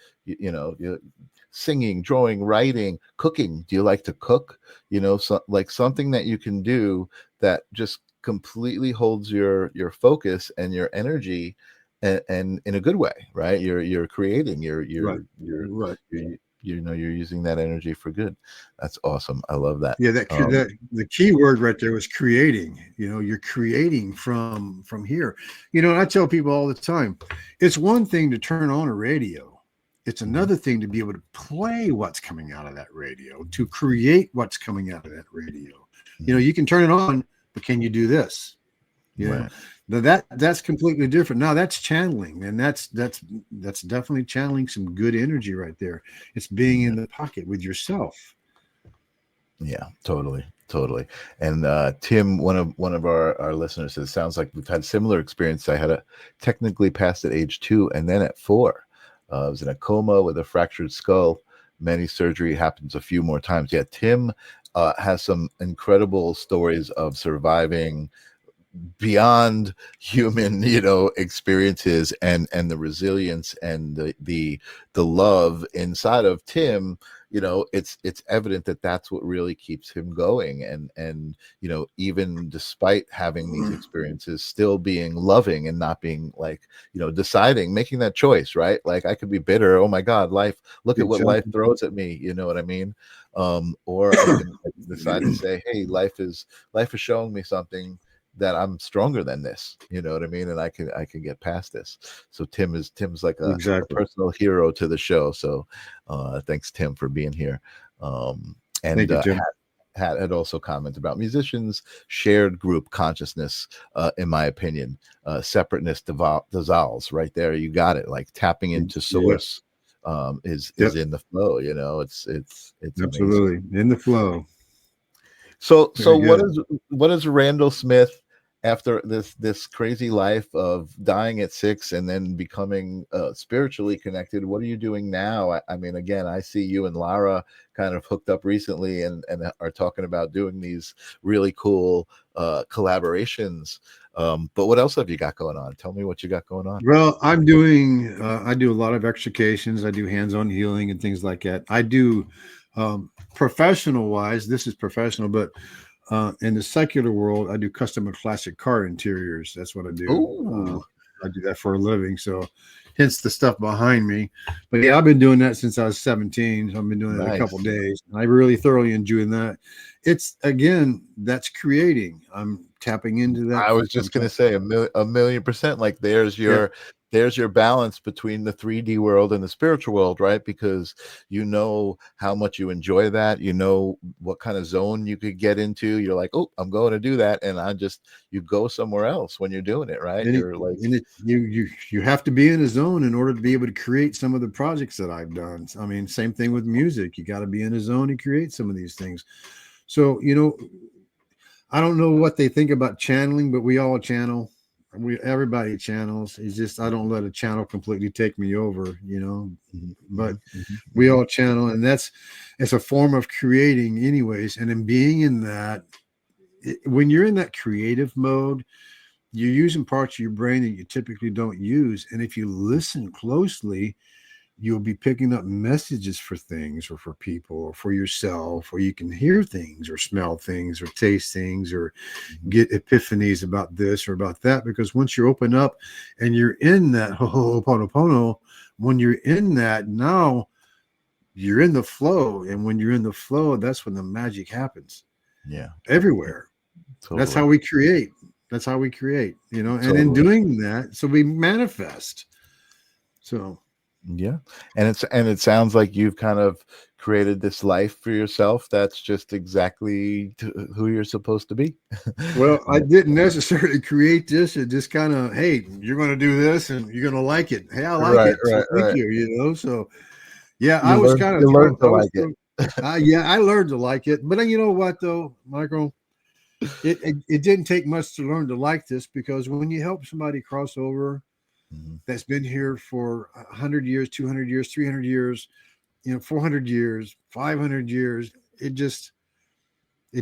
singing, drawing, writing, cooking? Do you like to cook? So like something that you can do that just completely holds your focus and your energy, and in a good way, right? You're creating, Right. Right. you're using that energy for good. That's awesome. I love that. Yeah, that the key word right there was creating. You're creating from here. And I tell people all the time, it's one thing to turn on a radio. It's another thing to be able to play what's coming out of that radio, to create what's coming out of that radio. You can turn it on, but can you do this? Right. That's completely different. Now that's channeling, and that's definitely channeling some good energy right there. It's being in the pocket with yourself. Yeah, totally. And Tim, one of our listeners says, sounds like we've had similar experience. I had a technically passed at age 2 and then at 4. I was in a coma with a fractured skull. Many surgery happens a few more times. Yeah, Tim has some incredible stories of surviving beyond human experiences, and the resilience and the love inside of Tim. It's evident that that's what really keeps him going, and even despite having these experiences, still being loving and not being like, deciding, making that choice, right? Like, I could be bitter, oh my God, life, look at what life throws at me, you know what I mean? Or I can decide to say, hey, life is showing me something, that I'm stronger than this, you know what I mean? And I can get past this. So Tim's like a personal hero to the show. So thanks, Tim, for being here. And thank you, Tim. Hat had also commented about musicians' shared group consciousness, in my opinion. Separateness dissolves right there. You got it. Like tapping into source is in the flow, it's absolutely amazing. In the flow. So what is Randall Smith, after this crazy life of dying at 6 and then becoming spiritually connected? What are you doing now? I mean, again, I see you and Lara kind of hooked up recently and are talking about doing these really cool collaborations. But what else have you got going on? Tell me what you got going on. Well, I'm doing I do a lot of extrications. I do hands-on healing and things like that. I do professional wise, this is professional, but in the secular world, I do custom and classic car interiors. That's what I do. I do that for a living. So hence the stuff behind me. But yeah, I've been doing that since I was 17. So I've been doing it a couple of days. I really thoroughly enjoy that. It's, again, that's creating. I'm tapping into that. I was just going to say a million percent. Like there's your balance between the 3D world and the spiritual world, right? Because how much you enjoy that, what kind of zone you could get into. You're like, oh, I'm going to do that, and you go somewhere else when you're doing it, right? You have to be in a zone in order to be able to create some of the projects that I've done. I mean, same thing with music. You got to be in a zone to create some of these things. So I don't know what they think about channeling, but we all channel. Everybody channels. It's just I don't let a channel completely take me over, but we all channel, and it's a form of creating anyways. And in being in that, when you're in that creative mode, you're using parts of your brain that you typically don't use. And if you listen closely, you'll be picking up messages for things or for people or for yourself, or you can hear things or smell things or taste things or get epiphanies about this or about that. Because once you open up and you're in that Ho'oponopono, when you're in that, now you're in the flow. And when you're in the flow, that's when the magic happens. Yeah. Everywhere. Totally. That's how we create. And in doing that, so we manifest. So yeah, and it sounds like you've kind of created this life for yourself that's just exactly who you're supposed to be. Well, I didn't necessarily create this. It just kind of, hey, you're going to do this and you're going to like it. Hey, I like it. So thank you. So yeah, I was kind of learned to like it. I learned to like it. But you know what though, Michael, it didn't take much to learn to like this, because when you help somebody cross over that's been here for 100 years, 200 years, 300 years, 400 years, 500 years, it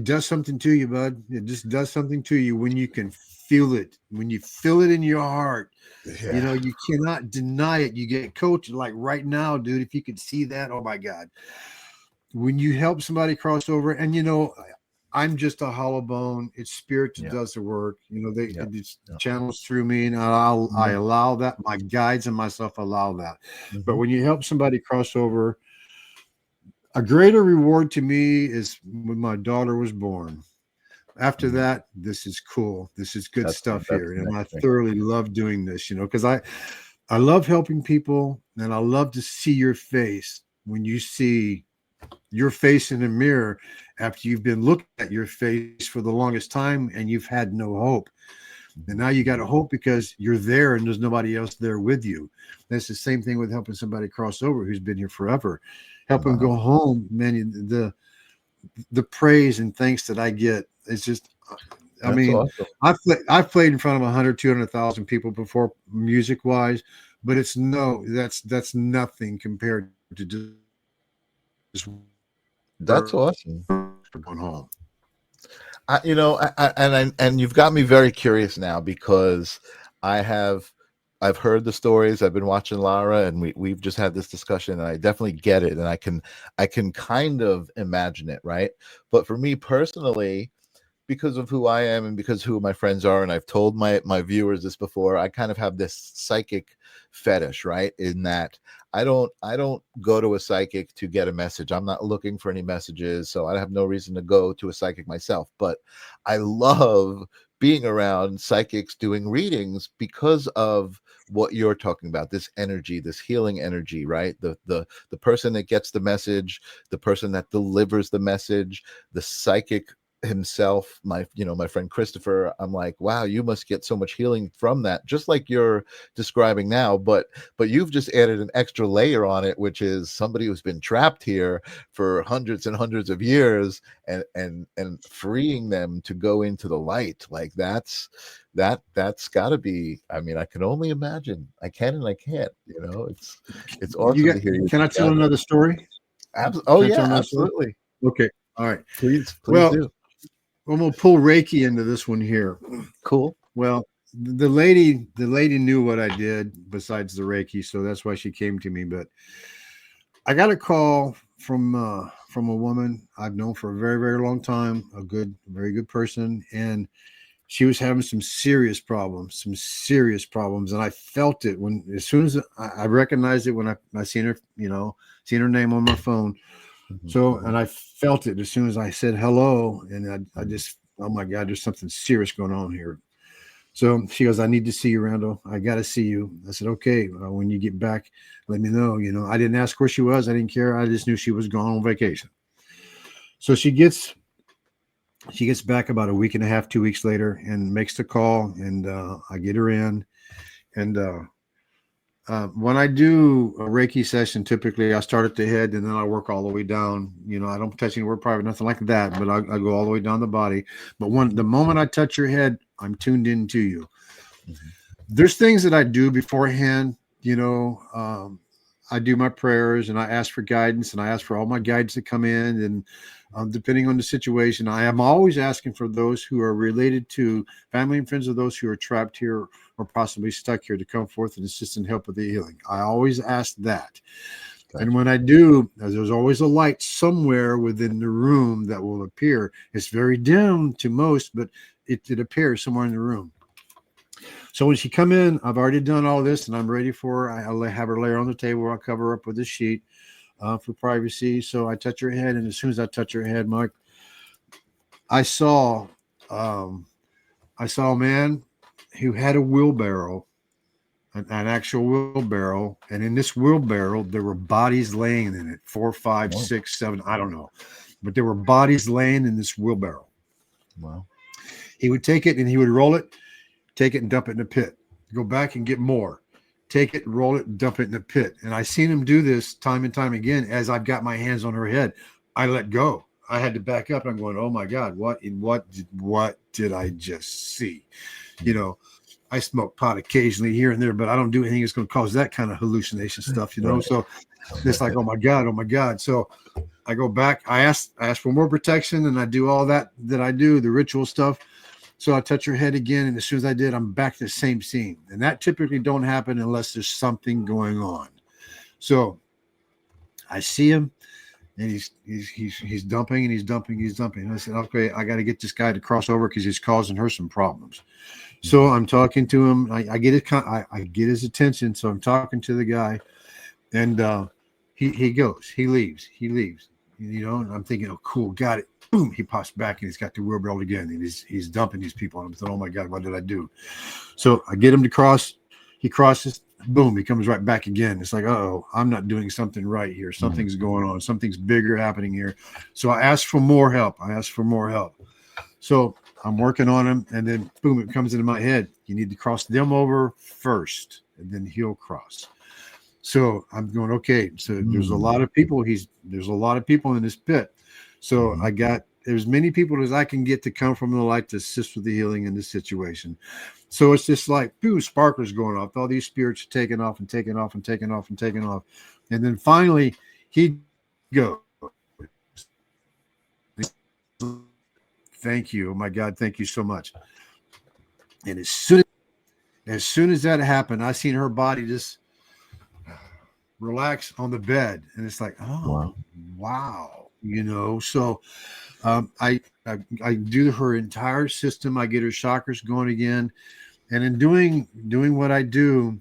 does something to you, bud. It just does something to you when you can feel it, when you feel it in your heart. Yeah. You cannot deny it. You get coached like right now, dude. If you could see that, oh my God. When you help somebody cross over, and I'm just a hollow bone. It's spirit that Yeah. does the work. Yeah. It just Yeah. channels through me, and I Mhm. allow that. My guides and myself allow that. But Mhm. when you help somebody cross over, a greater reward to me is when my daughter was born. After Mhm. that, this is cool. This is good stuff That's here, the and next I thing. thoroughly love doing this. Because I love helping people, and I love to see your face when you see your face in the mirror after you've been looking at your face for the longest time and you've had no hope. And Mhm. now you got a hope because you're there and there's nobody else there with you. That's the same thing with helping somebody cross over who's been here forever. Help them Wow. go home, man. The praise and thanks that I get is just, I That's mean, awesome. I've played in front of 100, 200,000 people before, music wise, but that's nothing compared to just That's awesome. going home. And you've got me very curious now because I have I've heard the stories. I've been watching Lara, and we've just had this discussion, and I definitely get it, and I can kind of imagine it, right? But for me personally, because of who I am and because who my friends are, and I've told my viewers this before, I kind of have this psychic fetish, right? In that I don't go to a psychic to get a message. I'm not looking for any messages, so I have no reason to go to a psychic myself. But I love being around psychics doing readings because of what you're talking about, this energy, this healing energy, right? The person that gets the message, the person that delivers the message, the psychic himself, my friend Christopher. I'm like, wow, you must get so much healing from that, just like you're describing now. But you've just added an extra layer on it, which is somebody who's been trapped here for hundreds and hundreds of years, and freeing them to go into the light. Like that's got to be, I mean, I can only imagine. I can and I can't. It's You awesome got? to hear you Can I tell describe it. another story? Oh Can I tell yeah, another story? absolutely. Okay. All right. Please Well, do. I'm gonna pull Reiki into this one here. Cool. Well, the lady knew what I did besides the Reiki, so that's why she came to me. But I got a call from a woman I've known for a very, very long time, very good person, and she was having some serious problems, and I felt it when as soon as I recognized it when I seen her, seen her name on my phone. Mhm, So, mhm, and I felt it as soon as I said hello, and I mhm. just, oh my God, there's something serious going on here. So she goes, I need to see you, Randall. I got to see you. I said, okay. When you get back, let me know. I didn't ask where she was. I didn't care. I just knew she was gone on vacation. So she gets back about a week and a half, 2 weeks later, and makes the call, and I get her in, and when I do a Reiki session, typically I start at the head and then I work all the way down. I don't touch any word private, nothing like that, but I go all the way down the body. But the moment I touch your head, I'm tuned into you. Mhm. There's things that I do beforehand. I do my prayers and I ask for guidance and I ask for all my guides to come in. And depending on the situation, I am always asking for those who are related to family and friends of those who are trapped here or possibly stuck here to come forth and assist and help with the healing. I always ask that. And Gotcha. when I do, there's always a light somewhere within the room that will appear. It's very dim to most, but it appears somewhere in the room. So when she come in, I've already done all this and I'm ready for her. I'll have her lay her on the table. I'll cover her up with a sheet for privacy. So I touch her head. And as soon as I touch her head, Mike, I saw, um, I saw a man who had a wheelbarrow, an actual wheelbarrow. And in this wheelbarrow, there were bodies laying in it, 4, 5, Oh, 6, 7, I don't know. But there were bodies laying in this wheelbarrow. wow. He would take it and he would roll it, take it and dump it in a pit, go back and get more, take it, roll it, and dump it in the pit. And I seen him do this time and time again. As I've got my hands on her head, I let go. I had to back up. I'm going, oh my God, what did I just see? You know, I smoke pot occasionally here and there, but I don't do anything that's going to cause that kind of hallucination stuff, you know. Right. So it's like, oh my God. So I go back. I ask for more protection, and I do all that I do, the ritual stuff. So I touch her head again, and as soon as I did, I'm back to the same scene. And that typically don't happen unless there's something going on. So I see him, and he's dumping, and he's dumping. And I said, okay, I got to get this guy to cross over because he's causing her some problems. So I'm talking to him. I get his attention. So I'm talking to the guy, and he leaves, you know. And I'm thinking, oh, cool, got it. Boom, he pops back and he's got the wheelbarrow again, and he's dumping these people. And I'm thinking, oh my God, what did I do? So I get him to cross. He crosses. Boom, he comes right back again. It's like, oh, I'm not doing something right here. Something's going on. Something's bigger happening here. So I asked for more help. So I'm working on him, and then boom, it comes into my head. You need to cross them over first, and then he'll cross. So I'm going, okay. So there's a lot of people. There's a lot of people in this pit. So I got as many people as I can get to come from the light to assist with the healing in this situation. So it's just like, boom, sparklers going off. All these spirits are taking off. And then finally he goes, thank you. Oh my God. Thank you so much. And as soon as that happened, I seen her body just relax on the bed. And it's like, oh, wow. You know, so I do her entire system. I get her chakras going again. And in doing what I do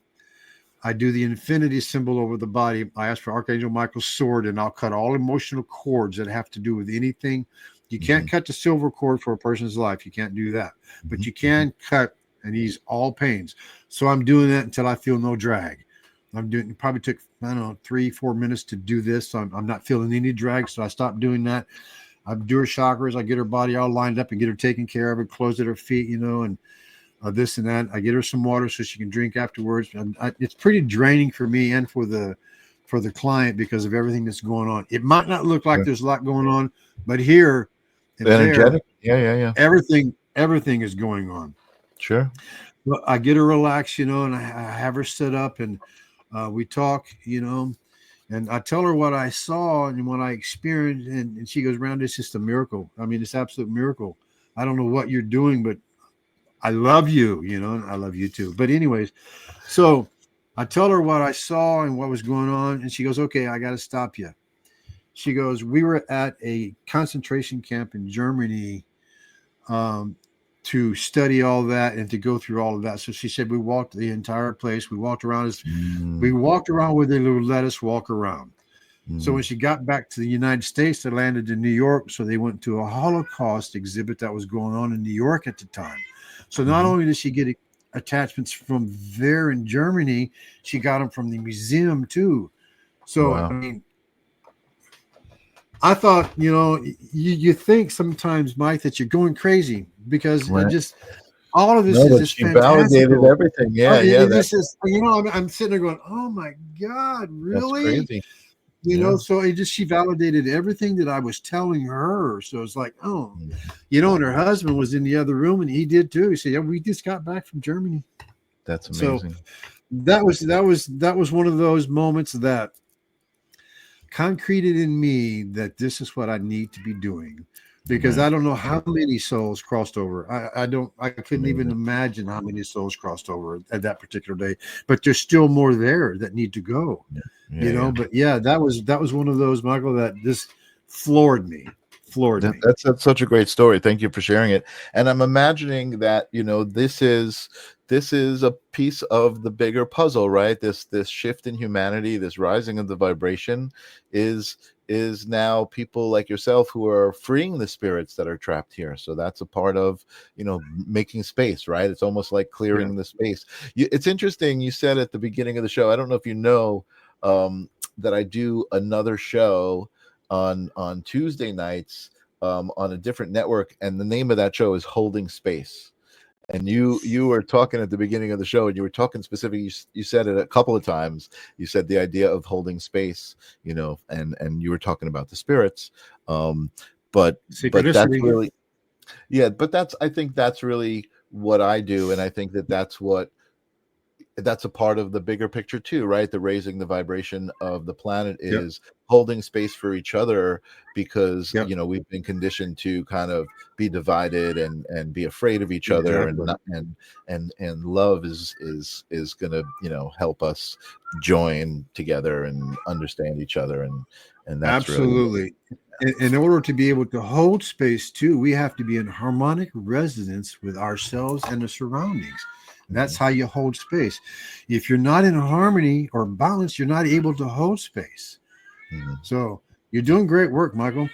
the infinity symbol over the body. I ask for Archangel Michael's sword, and I'll cut all emotional cords that have to do with anything. You can't cut the silver cord for a person's life. You can't do that. But you can cut and ease all pains. So I'm doing that until I feel no drag. It probably took, I don't know, 3-4 minutes to do this. So I'm not feeling any drag. So I stopped doing that. I do her chakras. I get her body all lined up and get her taken care of and closed at her feet, you know, and this and that. I get her some water so she can drink afterwards. And it's pretty draining for me and for the client because of everything that's going on. It might not look like there's a lot going on, but here and energetic. There, everything is going on. Sure. Well, I get her relaxed, you know, and I have her sit up and we talk, you know, and I tell her what I saw and what I experienced. And she goes, Randall, it's just a miracle. I mean, it's an absolute miracle. I don't know what you're doing, but I love you, you know, and I love you too. But anyways, so I tell her what I saw and what was going on. And she goes, okay, I got to stop you. She goes, we were at a concentration camp in Germany to study all that and to go through all of that. So she said, we walked the entire place. We walked around where they would let us walk around. So when she got back to the United States, they landed in New York. So they went to a Holocaust exhibit that was going on in New York at the time. So not only did she get attachments from there in Germany, she got them from the museum too. So, I mean, I thought, you know, you think sometimes, Mike, that you're going crazy because just all of this is just validated everything. This is, you know, I'm sitting there going, oh my God, really? That's crazy. You know, so she validated everything that I was telling her. So it's like, oh, you know, and her husband was in the other room and he did too. He said, yeah, we just got back from Germany. That's amazing. So that was one of those moments that concreted in me that this is what I need to be doing, because I don't know how many souls crossed over. I couldn't even imagine how many souls crossed over at that particular day, but there's still more there that need to go, you know. But that was one of those, Michael, that just floored me. That's such a great story. Thank you for sharing it. And I'm imagining that, you know, this is a piece of the bigger puzzle, right? This shift in humanity, this rising of the vibration is now people like yourself who are freeing the spirits that are trapped here. So that's a part of, you know, making space, right? It's almost like clearing the space. It's interesting. You said at the beginning of the show, I don't know if you know, that I do another show on Tuesday nights on a different network, and the name of that show is Holding Space. And you were talking at the beginning of the show, and you were talking specifically. You said it a couple of times. You said the idea of holding space, you know, and you were talking about the spirits. But that's really, I think that's really what I do, and I think that that's a part of the bigger picture too, right? The raising the vibration of the planet Yep. is holding space for each other, because Yep. we've been conditioned to kind of be divided and be afraid of each other, and Exactly. not, and love is gonna help us join together and understand each other, and that's really Absolutely. In order to be able to hold space too, we have to be in harmonic resonance with ourselves and the surroundings. And that's Mhm. how you hold space. If you're not in harmony or balance, you're not able to hold space. Mhm. So you're doing great work, Michael.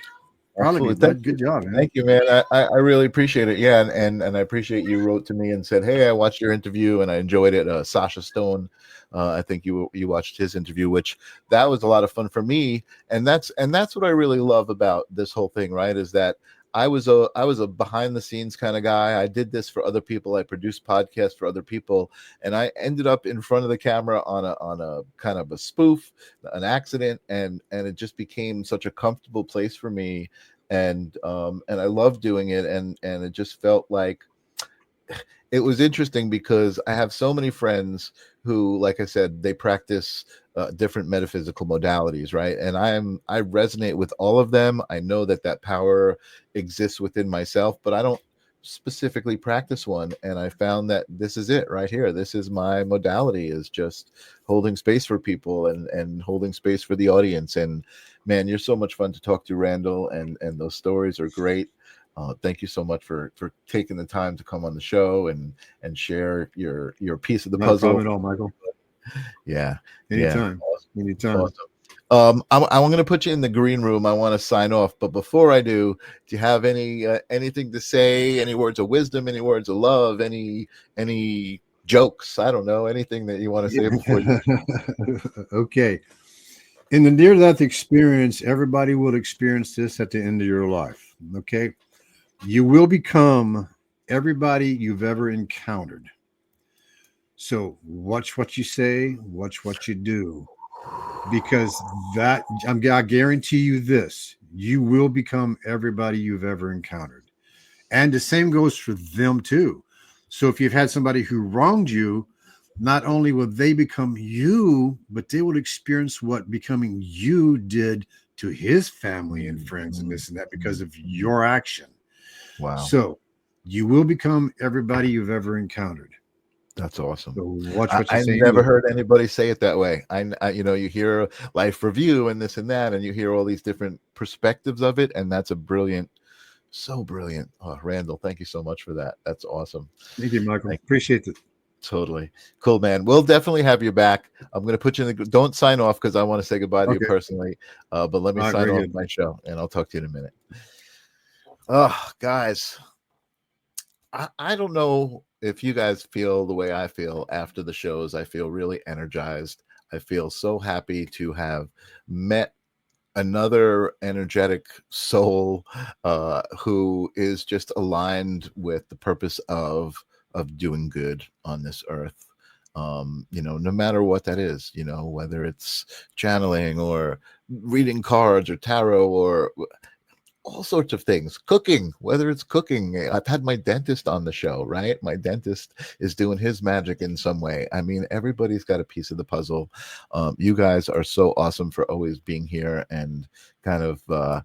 Proud of you, Absolutely. Thank bud. you. Good job, man. Thank you, man. I really appreciate it. Yeah, and I appreciate you wrote to me and said, "Hey, I watched your interview and I enjoyed it." Sasha Stone, I think you watched his interview, which that was a lot of fun for me. And that's what I really love about this whole thing, right? Is that I was a behind the scenes kind of guy. I did this for other people. I produced podcasts for other people, and I ended up in front of the camera on a kind of a spoof, an accident, and it just became such a comfortable place for me, and I love doing it, and it just felt like it was interesting because I have so many friends who, like I said, they practice different metaphysical modalities, right? And I resonate with all of them. I know that power exists within myself, but I don't specifically practice one. And I found that this is it right here. This is my modality, is just holding space for people and holding space for the audience. And man, you're so much fun to talk to, Randall, and those stories are great. Thank you so much for taking the time to come on the show and share your piece of the Not a puzzle. problem at all, Michael. Yeah, yeah, Anytime. Anytime. awesome. I'm going to put you in the green room. I want to sign off, but before I do you have anything to say? Any words of wisdom? Any words of love? Any jokes? I don't know. Anything that you want to say before you? Okay. In the near death experience, everybody will experience this at the end of your life. Okay. You will become everybody you've ever encountered. So watch what you say, watch what you do, because I guarantee you this: you will become everybody you've ever encountered, and the same goes for them too. So if you've had somebody who wronged you, not only will they become you, but they will experience what becoming you did to his family and friends and this and that because of your action. Wow, So you will become everybody you've ever encountered. that's awesome. So watch what you I say and never do. heard anybody say it that way. You hear life review and this and that, and you hear all these different perspectives of it, and that's a brilliant, so brilliant. Oh, Randall, thank you so much for that. That's awesome. Thank you, Michael. Thank Appreciate it. Totally cool, man. We'll definitely have you back. I'm going to put you in the. Don't sign off because I want to say goodbye to you Okay. personally. But let me All right. sign Very off good. my show, and I'll talk to you in a minute. Oh, guys, I don't know if you guys feel the way I feel after the shows. I feel really energized. I feel so happy to have met another energetic soul who is just aligned with the purpose of doing good on this earth. No matter what that is, whether it's channeling or reading cards or tarot or all sorts of things, cooking, whether it's cooking. I've had my dentist on the show, right? My dentist is doing his magic in some way. I mean, everybody's got a piece of the puzzle. You guys are so awesome for always being here and kind of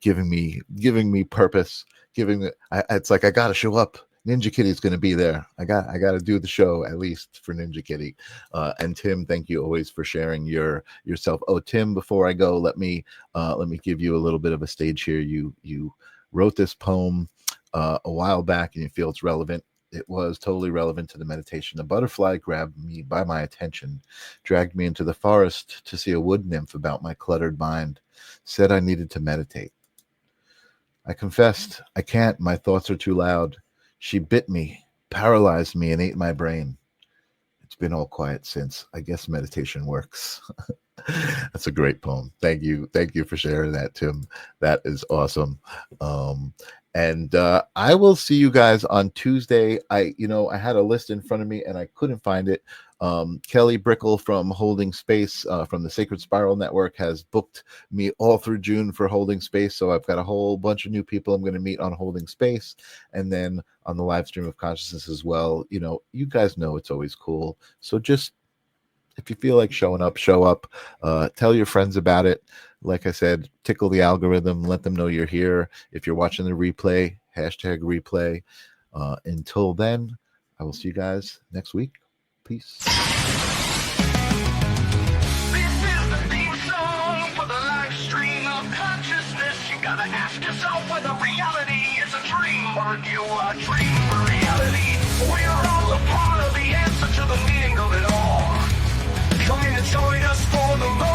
giving me purpose, it's like I gotta show up. Ninja Kitty's going to be there. I got to do the show at least for Ninja Kitty. And Tim, thank you always for sharing yourself. Oh, Tim, before I go, let me give you a little bit of a stage here. You wrote this poem a while back, and you feel it's relevant. It was totally relevant to the meditation. A butterfly grabbed me by my attention, dragged me into the forest to see a wood nymph about my cluttered mind, said I needed to meditate. I confessed, I can't. My thoughts are too loud. She bit me, paralyzed me, and ate my brain. It's been all quiet since. I guess meditation works. That's a great poem. Thank you. Thank you for sharing that, Tim. That is awesome. And I will see you guys on Tuesday. I had a list in front of me and I couldn't find it. Kelly Brickle from Holding Space from the Sacred Spiral Network has booked me all through June for Holding Space. So I've got a whole bunch of new people I'm going to meet on Holding Space, and then on the live stream of consciousness as well. You know, you guys know it's always cool. So just, if you feel like showing up, show up. Tell your friends about it. Like I said, tickle the algorithm. Let them know you're here. If you're watching the replay, hashtag replay. Until then, I will see you guys next week. Peace. This is the theme song for the live stream of consciousness. You gotta ask yourself whether reality is a dream or you are dream reality. We're all a part of the answer to the meaning of it all. Come in and join us for the moment.